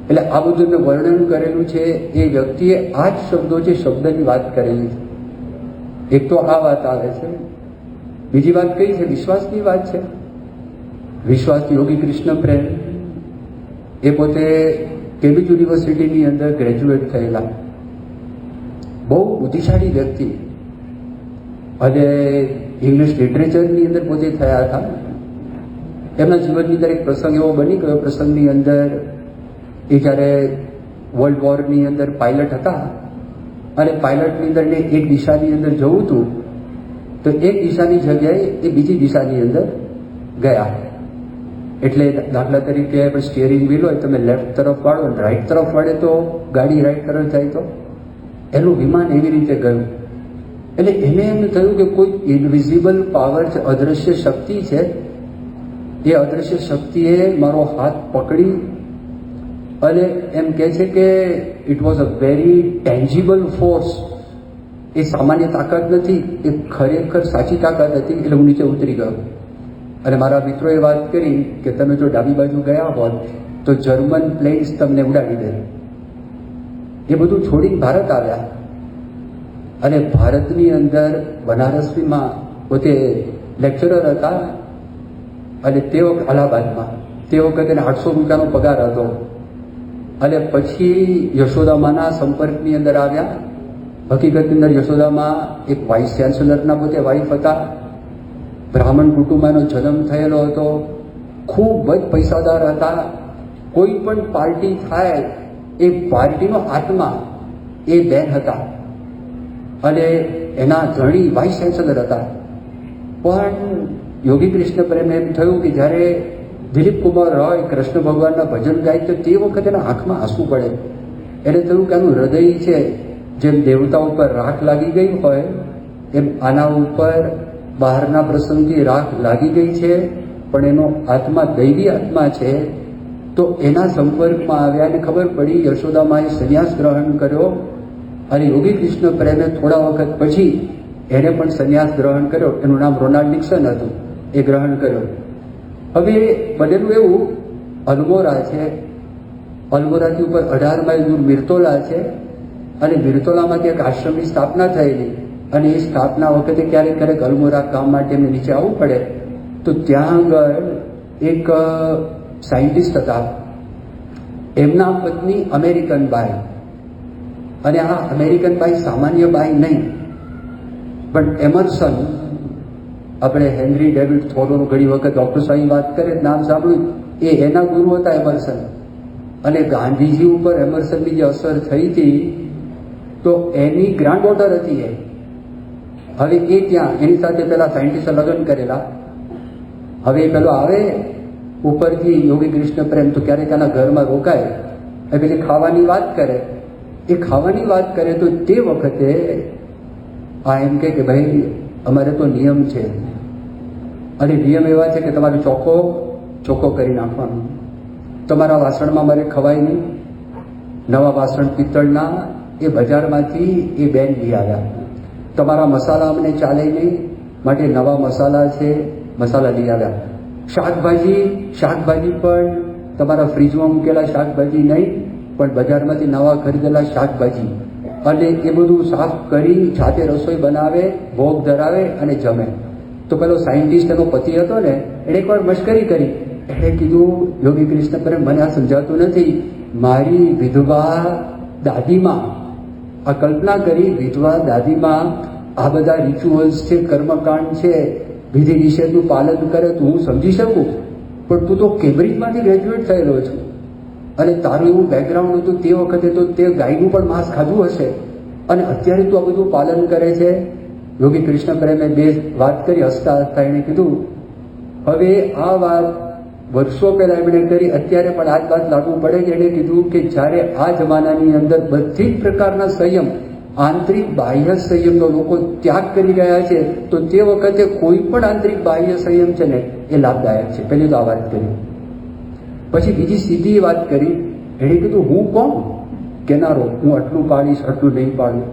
એટલે આ બધું મેં વર્ણન કરેલું છે. એ વ્યક્તિએ આ જ શબ્દો છે, શબ્દની વાત કરેલી છે. એક તો આ વાત આવે છે, બીજી વાત કઈ છે? વિશ્વાસની વાત છે. વિશ્વાસ યોગી કૃષ્ણ પ્રેમ, એ પોતે કેમ્બ્રિજ યુનિવર્સિટીની અંદર ગ્રેજ્યુએટ થયેલા, બહુ બુદ્ધિશાળી વ્યક્તિ, અને ઇંગ્લિશ લિટરેચરની અંદર પોતે થયા હતા. એમના જીવનની અંદર એક પ્રસંગ એવો બની ગયો, પ્રસંગની અંદર એ જ્યારે વર્લ્ડ વોરની અંદર પાયલટ હતા, અને પાયલટની અંદર એક દિશાની અંદર જવું હતું, તો એક દિશાની જગ્યાએ એ બીજી દિશાની અંદર ગયા. એટલે દાખલા તરીકે સ્ટીયરિંગ વ્હીલ હોય, તમે લેફ્ટ તરફ વાળો, રાઈટ તરફ વાળે તો ગાડી રાઈટ તરફ જાય, તો એનું વિમાન એવી રીતે ગયું. એટલે એને એમ થયું કે કોઈ ઇનવિઝિબલ પાવર છે, અદ્રશ્ય શક્તિ છે, એ અદ્રશ્ય શક્તિએ મારો હાથ પકડી, અને એમ કહે છે કે it was a very tangible force. એ સામાન્ય તાકાત નથી, એ ખરેખર સાચી તાકાત હતી. એટલે હું નીચે ઉતરી ગયો. અને મારા મિત્રોએ વાત કરી કે તમે જો ડાબી બાજુ ગયા હોત તો જર્મન પ્લેન્સ તમને ઉડાડી દે. એ બધું છોડીને ભારત આવ્યા, અને ભારતની અંદર બનારસમાં પોતે લેક્ચરર હતા, અને તે વખત અલ્હાબાદમાં તે વખતે એને 800 રૂપિયાનો પગાર હતો. અને પછી યશોદામાના સંપર્કની અંદર આવ્યા. હકીકતની અંદર યશોદામાં એક વાઇસ ચાન્સેલરના પોતે વાઇફ હતા, બ્રાહ્મણ કુટુંબનો જન્મ થયેલો હતો, ખૂબ જ પૈસાદાર હતા. કોઈ પણ પાર્ટી થાય એ પાર્ટીનો આત્મા એ બેન હતા, અને એના ધણી વાઇસ ચાન્સેલર હતા. પણ યોગી કૃષ્ણ પ્રેમને એમ થયું કે જ્યારે દિલીપ કુમાર રોય કૃષ્ણ ભગવાનના ભજન ગાય તો તે વખતે એના આંખમાં આંસુ પડે. એને થયું કે આનું હૃદય છે, જેમ દેવતા ઉપર રાખ લાગી ગઈ હોય એમ આના ઉપર બહારના પ્રસંગથી રાખ લાગી ગઈ છે, પણ એનો આત્મા દૈવી આત્મા છે. તો એના સંપર્કમાં આવ્યા અને ખબર પડી. યશોદામાએ સંન્યાસ ગ્રહણ કર્યો, અને યોગી કૃષ્ણ પ્રેમે થોડા વખત પછી એને પણ સંન્યાસ ગ્રહણ કર્યો. એનું નામ રોનાલ્ડ નિક્સન હતું, એ ગ્રહણ કર્યો. હવે બનેલું એવું, અલ્મોરા છે, અલ્મોરાથી ઉપર 18 માઇલ દૂર મિર્તોલા છે, અને મિર્તોલામાંથી એક આશ્રમની સ્થાપના થયેલી. અને એ સ્થાપના વખતે ક્યારેક ક્યારેક અલ્મોરા કામ માટે એમને નીચે આવવું પડે, તો ત્યાં આગળ એક સાયન્ટિસ્ટ હતા, એમના પત્ની અમેરિકન બાઈ. અને આ અમેરિકન બાઈ સામાન્ય બાઈ નહીં, પણ એમર્સન, આપણે હેનરી ડેવિડ થોરોનું ઘણી વખત ડૉક્ટર સાહેબ વાત કરે, નામ સાંભળ્યું, એ એના ગુરુ હતા એમર્સન. અને ગાંધીજી ઉપર એમર્સનની જે અસર થઈ હતી, તો એની ગ્રાન્ડ ડોટર હતી એ. હવે એ ત્યાં એની સાથે પેલા સાયન્ટિસ્ટે લગ્ન કરેલા, હવે પેલો આવે ઉપરથી યોગી કૃષ્ણ પ્રેમ, તો ક્યારેક આના ઘરમાં રોકાય, પેલી ખાવાની વાત કરે. એ ખાવાની વાત કરે તો તે વખતે આ એમ કે ભાઈ અમારે તો નિયમ છે, અને નિયમ એવા છે કે તમારે ચોખ્ખો કરી નાખવાનો. તમારા વાસણમાં મારે ખવાય નહીં. નવા વાસણ પિત્તળના એ બજારમાંથી એ બેન લઈ આવ્યા. તમારા મસાલા અમને ચાલે નહીં, માટે નવા મસાલા છે, મસાલા લઈ આવ્યા. શાકભાજી પણ તમારા ફ્રીજમાં મૂકેલા શાકભાજી નહીં, પણ બજારમાંથી નવા ખરીદેલા શાકભાજી, અને એ બધું સાફ કરી જાતે રસોઈ બનાવે, ભોગ ધરાવે અને જમે. તો પેલો સાયન્ટિસ્ટ એનો પતિ હતો ને, એણે એકવાર મશ્કરી કરી. એણે કીધું, યોગી કૃષ્ણ પર મને આ સમજાતું નથી. મારી વિધવા દાદીમાં, આ કલ્પના કરી, વિધવા દાદીમાં આ બધા રિચ્યુઅલ્સ છે, કર્મકાંડ છે, વિધિ નિષેધનું પાલન કરે તો હું સમજી શકું, પણ તું તો કેમ્બ્રિજમાંથી ગ્રેજ્યુએટ થયેલો છું, અને તારું એવું બેકગ્રાઉન્ડ હતું, તે વખતે તો તે ગાયનું પણ માંસ ખાધું હશે, અને અત્યારે તું આ બધું પાલન કરે છે. યોગી કૃષ્ણ પ્રેમે બે વાત કરી, હસતા હસતા એણે કીધું, હવે આ વાત વર્ષો પહેલા એમણે કરી, અત્યારે પણ આ જ વાત લાગુ પડે છે. એણે કીધું કે જ્યારે આ જમાનાની અંદર બધી જ પ્રકારના સંયમ, આંતરિક બાહ્ય સંયમનો લોકો ત્યાગ કરી રહ્યા છે, તો તે વખતે કોઈ પણ આંતરિક બાહ્ય સંયમ છે ને એ લાભદાયક છે. પહેલી તો આ વાત કરી. પછી બીજી સીધી વાત કરી. એણે કીધું, હું કોણ કેનારો, હું આટલું પાડીશ, આટલું નહીં પાડું,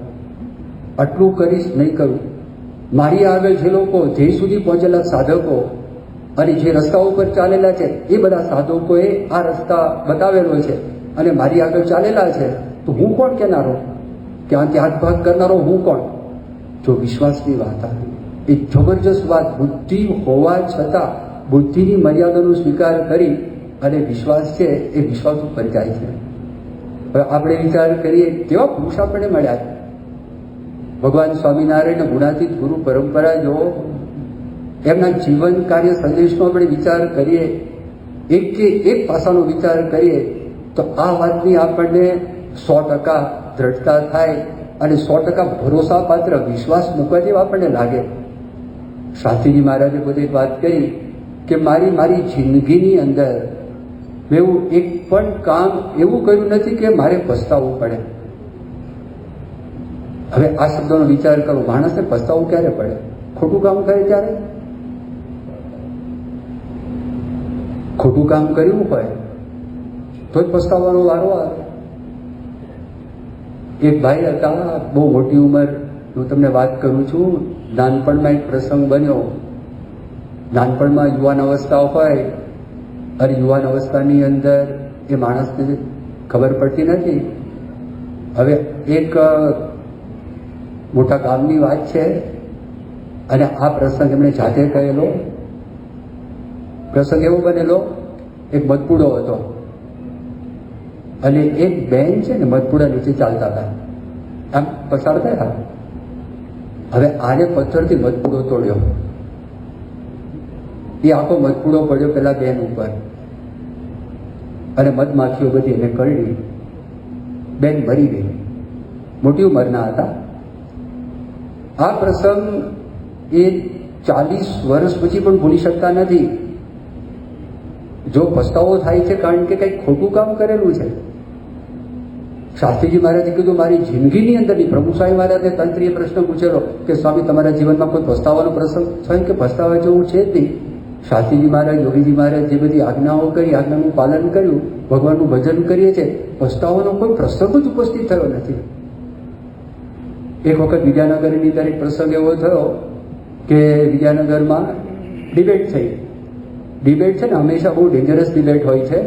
આટલું કરીશ, નહીં કરું. મારી આગળ જે લોકો ધ્યેય સુધી પહોંચેલા સાધકો અને જે રસ્તા ઉપર ચાલેલા છે, એ બધા સાધકોએ આ રસ્તા બતાવેલો છે અને મારી આગળ ચાલેલા છે, તો હું કોણ કેનારો, કે આ ત્યાગભાગ કરનારો હું કોણ? જો વિશ્વાસની વાત આવે, એ જબરજસ્ત વાત. બુદ્ધિ હોવા છતાં બુદ્ધિની મર્યાદાનો સ્વીકાર કરી અને વિશ્વાસ છે એ વિશ્વાસ ઉપર જાય છે. હવે આપણે વિચાર કરીએ, કેવા પુરુષ આપણને મળ્યા. ભગવાન સ્વામિનારાયણ ગુણાતીત ગુરુ પરંપરા જો એમના જીવન કાર્ય સંદેશનો આપણે વિચાર કરીએ, એક કે એક પાસાનો વિચાર કરીએ, તો આ વાતની આપણને 100% દ્રઢતા થાય અને 100% ભરોસાપાત્ર વિશ્વાસ મૂકવા જેવા આપણને લાગે. શાસ્ત્રીજી મહારાજે પોતે એક વાત કરી કે મારી જિંદગીની અંદર મેં એવું એક પણ કામ એવું કર્યું નથી કે મારે પસ્તાવવું પડે. હવે આ શબ્દોનો વિચાર કરો, માણસને પસ્તાવવું ક્યારે પડે? ખોટું કામ કરે ત્યારે. ખોટું કામ કર્યું હોય તો જ પસ્તાવવાનો વારો આવે. એક ભાઈ હતા, બહુ મોટી ઉંમર, હું તમને વાત કરું છું. નાનપણમાં એક પ્રસંગ બન્યો. નાનપણમાં યુવાન અવસ્થા હોય, અને યુવાન અવસ્થાની અંદર એ માણસને ખબર પડતી નથી. હવે એક મોટા ગામની વાત છે, અને આ પ્રસંગ એમણે જાતે કહેલો. પ્રસંગ એવો બનેલો, એક મધપુડો હતો, અને એક બેન છે ને મધપુડા નીચે ચાલતા હતા, આમ પસાર થયા. હવે આને પથ્થરથી મધપુડો તોડ્યો. એ આખો મધપુડો પડ્યો પેલા બેન ઉપર, અને મધમાખીઓ બધી એને કરડી. બેન મરી ગઈ. મોટી ઉંમરના હતા. આ પ્રસંગ એ 40 વર્ષ પછી પણ ભૂલી શકતા નથી. જો પસ્તાવો થાય છે કારણ કે કંઈક ખોટું કામ કરેલું છે. શાસ્ત્રીજી મહારાજે કીધું, મારી જિંદગીની અંદરની, પ્રભુ સ્વામી મહારાજે તંત્રીએ પ્રશ્ન પૂછેલો કે સ્વામી તમારા જીવનમાં કોઈ પસ્તાવાનો પ્રસંગ? સ્વયં કે પસ્તાવા જેવું છે જ નહીં. શાસ્ત્રીજી મહારાજ, યોગીજી મહારાજ જે બધી આજ્ઞાઓ કરી, આજ્ઞાનું પાલન કર્યું, ભગવાનનું ભજન કરીએ છીએ, પસ્તાવાનો કોઈ પ્રસંગ જ ઉપસ્થિત થયો નથી. એક વખત વિદ્યાનગરની અંદર એક પ્રસંગ એવો થયો કે વિદ્યાનગરમાં ડિબેટ થઈ. ડિબેટ છે ને હંમેશા બહુ ડેન્જરસ ડિબેટ હોય છે.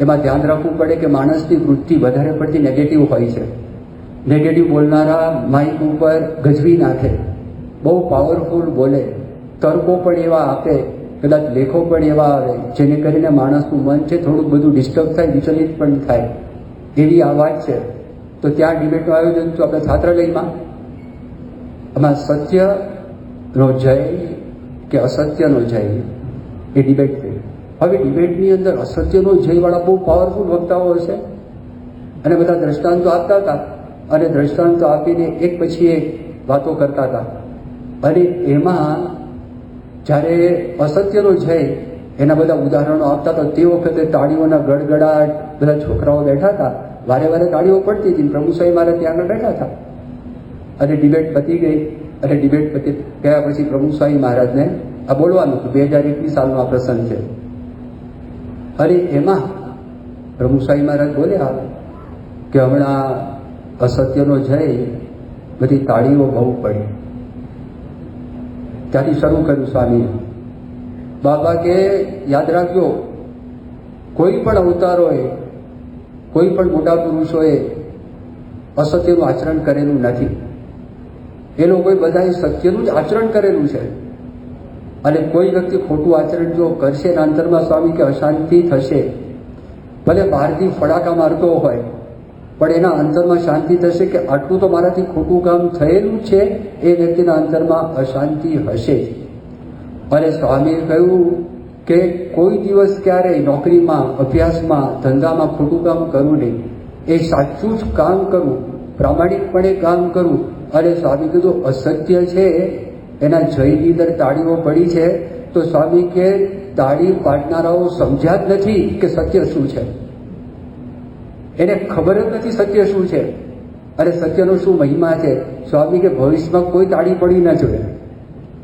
એમાં ધ્યાન રાખવું પડે કે માણસની વૃત્તિ વધારે પડતી નેગેટિવ હોય છે. નેગેટિવ બોલનારા માઇક ઉપર ગજવી નાખે, બહુ પાવરફુલ બોલે, તર્કો પણ એવા આપે, કદાચ લેખો પણ એવા આવે જેને કરીને માણસનું મન છે થોડુંક બધું ડિસ્ટર્બ થાય, વિચલિત પણ થાય. એવી આ વાત છે. તો ત્યાં ડિબેટનું આયોજન હતું આપણા છાત્રાલયમાં. આમાં સત્યનો જય કે અસત્યનો જય, એ ડિબેટ થઈ. હવે ડિબેટની અંદર અસત્યનો જયવાળા બહુ પાવરફુલ વક્તાઓ હશે, અને બધા દ્રષ્ટાંતો આપતા હતા, અને દ્રષ્ટાંતો આપીને એક પછી એક વાતો કરતા હતા. અને એમાં જ્યારે અસત્યનો જય એના બધા ઉદાહરણો આપતા હતા. તે વખતે તાળીઓના ગડગડાટ, બધા છોકરાઓ બેઠા હતા, વારે વારે તાળીઓ પડતી હતી. પ્રભુ સ્વામી મહારાજ ત્યાં આગળ બેઠા હતા અને ડિબેટ પતી ગઈ. અને ડિબેટ પતી ગયા પછી પ્રભુ સ્વામી મહારાજને આ બોલવાનું હતું. 2021 સાલનો આ પ્રસંગ છે. અને એમાં પ્રભુ સ્વામી મહારાજ બોલ્યા કે હમણાં અસત્યનો જય, બધી તાળીઓ બહુ પડી. ત્યાંથી શરૂ કર્યું સ્વામીએ. બાબા કે યાદ રાખજો, કોઈ પણ અવતારોએ, કોઈ પણ મોટા પુરુષોએ અસત્યનું આચરણ કરેલું નથી. એ લોકોએ બધાએ સત્યનું જ આચરણ કરેલું છે. અને કોઈ વ્યક્તિ ખોટું આચરણ જો કરશે એના અંતરમાં સ્વામી કે અશાંતિ થશે. ભલે બહારથી ફડાકા મારતો હોય પણ એના અંતરમાં શાંતિ થશે કે આટલું તો મારાથી ખોટું કામ થયેલું છે. એ વ્યક્તિના અંતરમાં અશાંતિ હશે. અને સ્વામીએ કહ્યું કે કોઈ દિવસ ક્યારેય નોકરીમાં, અભ્યાસમાં, ધંધામાં ખોટું કામ કરવું નહીં. એ સાચું જ કામ કરવું, પ્રામાણિકપણે કામ કરવું. અને સ્વામી કીધું અસત્ય છે એના જયની અંદર તાળીઓ પડી છે. તો સ્વામી કે તાળી પાડનારાઓ સમજ્યા જ નથી કે સત્ય શું છે. એને ખબર જ નથી સત્ય શું છે અને સત્યનો શું મહિમા છે. સ્વામી કે ભવિષ્યમાં કોઈ તાળી પડી ન જોઈએ,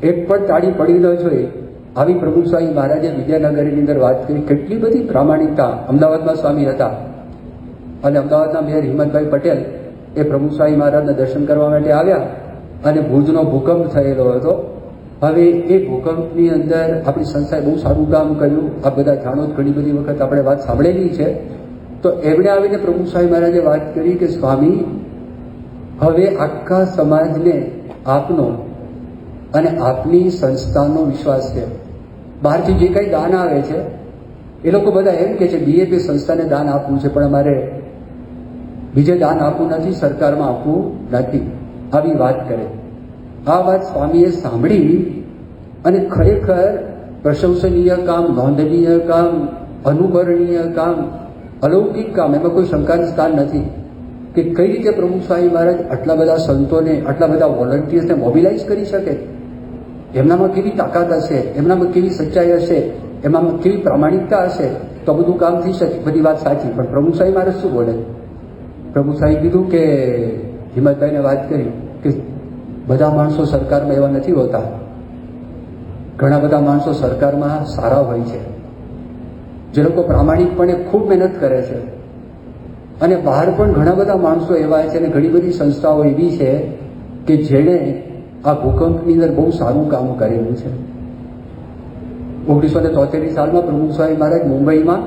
એક પણ તાળી પડી ન જોઈએ. આવી પ્રભુ સ્વામી મહારાજે વિદ્યાનગરની અંદર વાત કરી. કેટલી બધી પ્રામાણિકતા. અમદાવાદમાં સ્વામી હતા અને અમદાવાદના મેયર હિંમતભાઈ પટેલ એ પ્રભુ સ્વામી મહારાજના દર્શન કરવા માટે આવ્યા અને ભુજનો ભૂકંપ થયેલો હતો. હવે એ ભૂકંપની અંદર આપણી સંસ્થાએ બહુ સારું કામ કર્યું. આ બધા જાણો, ઘણી બધી વખત આપણે વાત સાંભળેલી છે. તો એમણે આવીને પ્રભુ સ્વામી મહારાજે વાત કરી કે સ્વામી, હવે આખા સમાજને આપનો અને આપની સંસ્થાનો વિશ્વાસ છે. બહારથી જે કંઈ દાન આવે છે એ લોકો બધા એમ કે છે બીએપી સંસ્થાને દાન આપવું છે, પણ અમારે બીજે દાન આપવું નથી, સરકારમાં આપવું નથી. આવી વાત કરે. આ વાત સ્વામીએ સાંભળી અને ખરેખર પ્રશંસનીય કામ, નોંધનીય કામ, અનુકરણીય કામ, અલૌકિક કામ, એમાં કોઈ શંકાનું સ્થાન નથી કે કઈ રીતે પ્રભુ સ્વામી મહારાજ આટલા બધા સંતોને, આટલા બધા વોલન્ટિયર્સને મોબિલાઇઝ કરી શકે. એમનામાં કેવી તાકાત હશે, એમનામાં કેવી સચ્ચાઈ હશે, એમનામાં કેવી પ્રામાણિકતા હશે, તો બધું કામ થઈ શકે. બધી વાત સાચી. પણ પ્રભુ સ્વામી મહારાજ શું બોલે? પ્રભુ સ્વામી કીધું કે હિંમતભાઈને વાત કરી કે બધા માણસો સરકારમાં એવા નથી હોતા. ઘણા બધા માણસો સરકારમાં સારા હોય છે, જે લોકો પ્રામાણિકપણે ખૂબ મહેનત કરે છે. અને બહાર પણ ઘણા બધા માણસો એવા છે અને ઘણી બધી સંસ્થાઓ એવી છે કે જેણે આ ભૂકંપની અંદર બહુ સારું કામ કરેલું છે. 1973 સાલમાં પ્રભુ સ્વામી મહારાજ મુંબઈમાં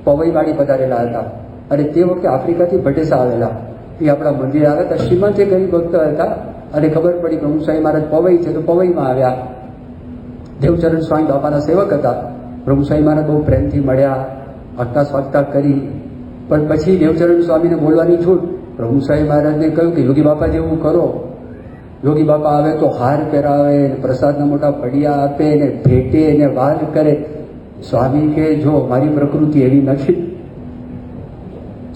પવઈવાડી પધારેલા હતા અને તે વખતે આફ્રિકાથી ભટેસા આવેલા. એ આપણા મંદિરે આવ્યા હતા. શ્રીમંત એ ગરીબ ભક્ત હતા અને ખબર પડી પ્રભુ સ્વામી મહારાજ પવઈ છે તો પવઈમાં આવ્યા. દેવચરણ સ્વામી બાપાના સેવક હતા. પ્રભુ સ્વામી મહારાજ બહુ પ્રેમથી મળ્યા, આગતા સ્વાગતા કરી. પણ પછી દેવચરણ સ્વામીને બોલવાની છૂટ. પ્રભુ સ્વામી મહારાજને કહ્યું કે યોગી બાપા જેવું કરો. યોગી બાપા આવે તો હાર પહેરાવે, પ્રસાદના મોટા પડિયા આપે ને ભેટે ને વાલ કરે. સ્વામી કે જો મારી પ્રકૃતિ એવી નથી.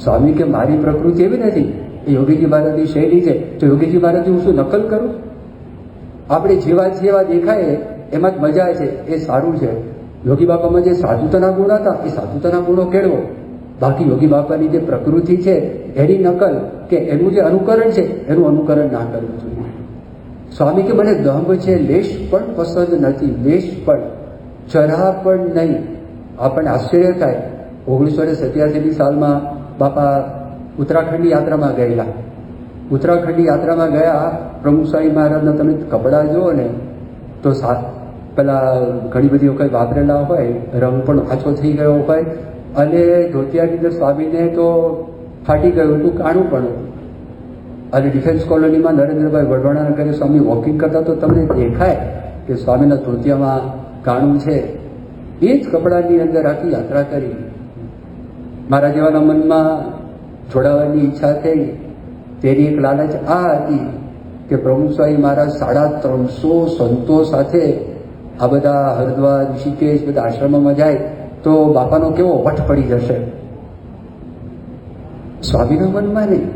સ્વામી કે મારી પ્રકૃતિ એવી નથી, એ યોગીજી મહારાજની શૈલી છે. તો યોગીજી મહારાજની હું શું નકલ કરું? આપણે જેવા દેખાય એમાં જ મજા છે, એ સારું છે. યોગી બાપામાં જે સાધુતાના ગુણ હતા એ સાધુતાના ગુણો કેળવો. બાકી યોગી બાપાની જે પ્રકૃતિ છે એની નકલ કે એનું જે અનુકરણ છે એનું અનુકરણ ના કરવું જોઈએ. સ્વામી કે મને દંભ છે લેશ પણ પસંદ નથી, લેશ પણ, જરા પણ નહીં. આપણને આશ્ચર્ય થાય. 1987 સાલમાં બાપા ઉત્તરાખંડની યાત્રામાં ગયેલા. ઉત્તરાખંડની યાત્રામાં ગયા. પ્રભુ સ્વામી મહારાજના તમે કપડાં જુઓ ને તો પેલા ઘણી બધી વખત વાપરેલા હોય, રંગ પણ આછો થઈ ગયો હોય અને ધોતિયાની અંદર સ્વામીને તો ફાટી ગયું હતું, કાણું પણ. અને ડિફેન્સ કોલોનીમાં નરેન્દ્રભાઈ વઢવાણાના ઘરે સ્વામી વોકિંગ કરતા તો તમને દેખાય કે સ્વામીના ધોતિયામાં કાણું છે. એ જ કપડાની અંદર આખી યાત્રા કરી. મારા જેવાના મનમાં જોડાવાની ઈચ્છા થઈ. તેની એક લાલચ આ હતી કે પ્રભુ સ્વામી મહારાજ 350 સંતો સાથે આ બધા હરિદ્વાર, ઋષિકેશ બધા આશ્રમોમાં જાય તો બાપાનો કેવો વટ પડી જશે. સ્વામીના મનમાં નહીં.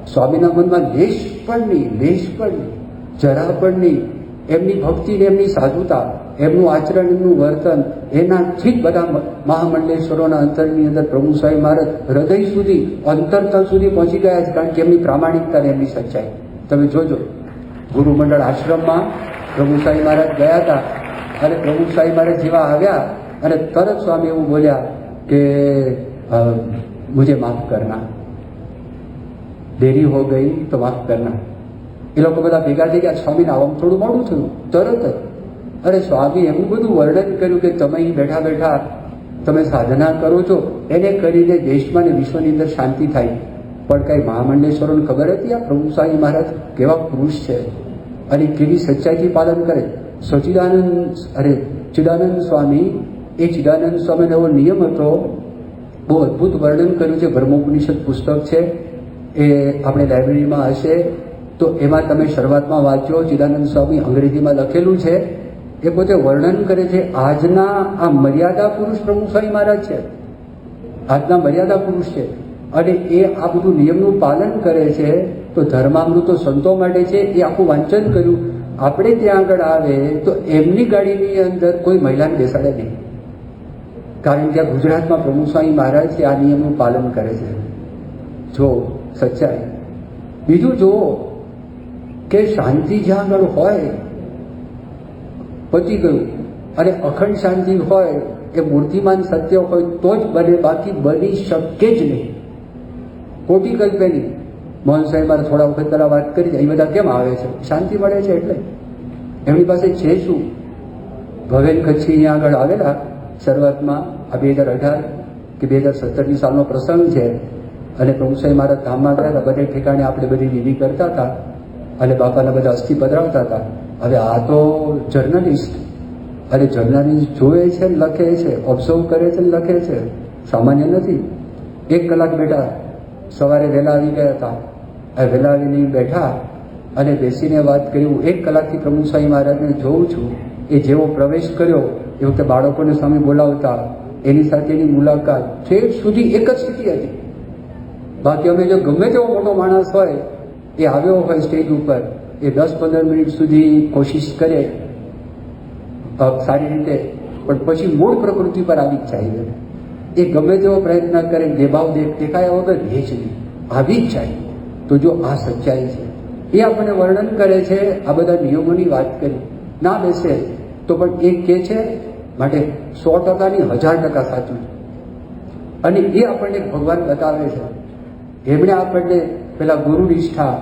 સ્વામીના મનમાં લેશ પણ નહીં, લેશ પણ નહીં, જરા પણ નહીં. એમની ભક્તિ ને એમની સાધુતા, એમનું આચરણ, એમનું વર્તન, એનાથી જ બધા મહામંડલેશ્વરોના અંતરની અંદર પ્રભુ સ્વામી મહારાજ હૃદય સુધી, અંતરતલ સુધી પહોંચી ગયા છે, કારણ કે એમની પ્રામાણિકતા ને એમની સચ્ચાઈ. તમે જોજો, ગુરુમંડળ આશ્રમમાં પ્રભુ સ્વામી મહારાજ ગયા હતા અને પ્રભુ સ્વામી મહારાજ જેવા આવ્યા અને તરત સ્વામી એવું બોલ્યા કે મુझे માફ કરના, દેરી હો ગઈ તો માફ કરના. એ લોકો બધા ભેગા થઈ ગયા. સ્વામીને આવવામાં થોડું મોડું થયું. તરત જ અરે સ્વામી એનું બધું વર્ણન કર્યું કે તમે અહીં બેઠા બેઠા તમે સાધના કરો છો, એને કરીને દેશમાં ને વિશ્વની અંદર શાંતિ થાય. પણ કઈ મહામંડલેશ્વરોને ખબર હતી આ પ્રભુ સ્વામી મહારાજ કેવા પુરુષ છે અને કેવી સચ્ચાઈથી પાલન કરે. ચિદાનંદ સ્વામી, એ ચિદાનંદ સ્વામીનો એવો નિયમ હતો, બહુ અદભુત વર્ણન કર્યું છે. બ્રહ્મોપનિષદ પુસ્તક છે, એ આપણે લાઇબ્રેરીમાં હશે તો એમાં તમે શરૂઆતમાં વાંચો. ચિદાનંદ સ્વામી અંગ્રેજીમાં લખેલું છે. એ પોતે વર્ણન કરે છે આજના આ મર્યાદા પુરુષ પ્રભુ સ્વામી મહારાજ છે, આજના મર્યાદા પુરુષ છે અને એ આ બધું નિયમનું પાલન કરે છે. તો ધર્મામૃતો સંતો માટે છે, એ આખું વાંચન કર્યું. આપણે ત્યાં આગળ આવે તો એમની ગાડીની અંદર કોઈ મહિલાને બેસાડે નહીં, કારણ કે ગુજરાતમાં પ્રભુ સ્વામી મહારાજ છે આ નિયમનું પાલન કરે છે. જો સચ્ચાઈ. બીજું જુઓ કે શાંતિ જ્યાં આગળ હોય પતી ગયું, અને અખંડ શાંતિ હોય એ મૂર્તિમાન સત્ય હોય તો જ બને, બાકી બની શકે જ નહીં. ખોટી કલ્પે નહીં. મોહન સાહેબ મારે થોડા વખત પહેલા વાત કરી, એ બધા કેમ આવે છે? શાંતિ મળે છે એટલે. એમની પાસે છે શું? ભવેન કચ્છી અહીંયા આગળ આવેલા શરૂઆતમાં, આ 2018 કે 2017 સાલનો પ્રસંગ છે, અને પ્રભુ સાહેબ મારા ધામમાં ગયા હતા. બધે ઠેકાણે આપણે બધી વિધિ કરતા હતા અને બાપાના બધા અસ્થિ પધરાવતા હતા. હવે આ તો જર્નલિસ્ટ, અને જર્નલિસ્ટ જોવે છે, લખે છે, ઓબ્ઝર્વ કરે છે, લખે છે, સામાન્ય નથી. 1 કલાક બેઠા, સવારે વહેલા આવી ગયા હતા. વહેલા આવીને બેઠા અને બેસીને વાત કરી. હું 1 કલાકથી પ્રભુ સ્વામી મહારાજને જોઉં છું. એ જેવો પ્રવેશ કર્યો એ વખતે બાળકોને સામે બોલાવતા, એની સાથેની મુલાકાત છેક સુધી એક જ સ્થિતિ હતી. બાકી અમે જો ગમે તેવો મોટો માણસ હોય એ આવ્યો હોય સ્ટેજ ઉપર, એ 10-15 મિનિટ સુધી કોશિશ કરે સારી રીતે, પણ પછી મૂળ પ્રકૃતિ પર આવી જ જાય. એ ગમે તેવો પ્રયત્ન કરે, દેભાવ દેખાયા વગર રહે જ નહીં, આવી જ જાય. તો જો આ સચ્ચાઈ છે, એ આપણને વર્ણન કરે છે. આ બધા નિયમોની વાત કરી, ના બેસે તો પણ એ કે છે માટે 100%ની 1000% સાચું છે. અને એ આપણને ભગવાન બતાવે છે. એમણે આપણને પેલા ગુરુ નિષ્ઠા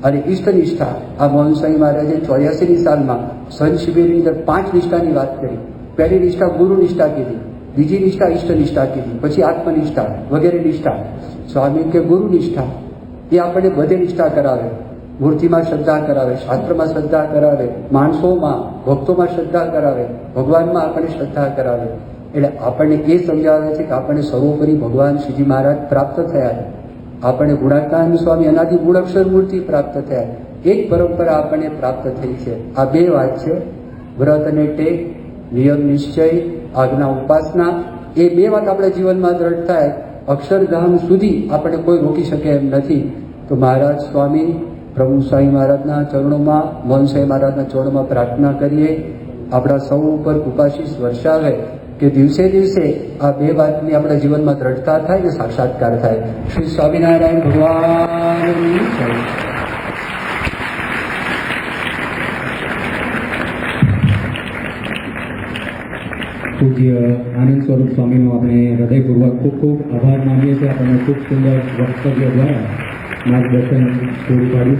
અને ઈષ્ટ નિષ્ઠા, આ મોહન સ્વામી મહારાજે 84ની સાલમાં સંત શિબિરની અંદર 5 નિષ્ઠાની વાત કરી. પહેલી નિષ્ઠા ગુરુ નિષ્ઠા કીધી, બીજી નિષ્ઠા ઈષ્ટ નિષ્ઠા કીધી, પછી આત્મનિષ્ઠા વગેરે નિષ્ઠા. સ્વામી કે ગુરુ નિષ્ઠા એ આપણને બધે નિષ્ઠા કરાવે. મૂર્તિમાં શ્રદ્ધા કરાવે, શાસ્ત્રમાં શ્રદ્ધા કરાવે, માણસોમાં ભક્તોમાં શ્રદ્ધા કરાવે, ભગવાનમાં આપણને શ્રદ્ધા કરાવે. એટલે આપણને એ સમજાવે છે કે આપણને સર્વોપરી ભગવાન શ્રીજી મહારાજ પ્રાપ્ત થયા. આપણને ગુણાકાનંદ સ્વામી અનાદિ ગુણક્ષર મૂર્તિ પ્રાપ્ત થયા. એક પરંપરા આપણને પ્રાપ્ત થઈ છે. આ 2 વાત છે, વ્રત અને ટેક, નિયમ નિશ્ચય, આજ્ઞા ઉપાસના. એ 2 વાત આપણા જીવનમાં દ્રઢ થાય, અક્ષરધામ સુધી આપણને કોઈ રોકી શકે એમ નથી. તો મહારાજ સ્વામી પ્રભુ સ્વામી મહારાજના ચરણોમાં, મોહન સ્વામી મહારાજના ચરણોમાં પ્રાર્થના કરીએ, આપણા સૌ ઉપર કૃપાશીષ વર્ષાવે કે દિવસે દિવસે આ 2 વાતની આપણા જીવનમાં દ્રઢતા થાય ને સાક્ષાત્કાર થાય. શ્રી સ્વામિનારાયણ ભગવાનની જય. પૂજ્ય આનંદ સ્વરૂપ સ્વામીનો આપણે હૃદયપૂર્વક ખૂબ ખૂબ આભાર માનીએ છીએ. આપણને ખૂબ સુંદર વક્તવ્ય દ્વારા માર્ગદર્શન પૂરું પાડ્યું.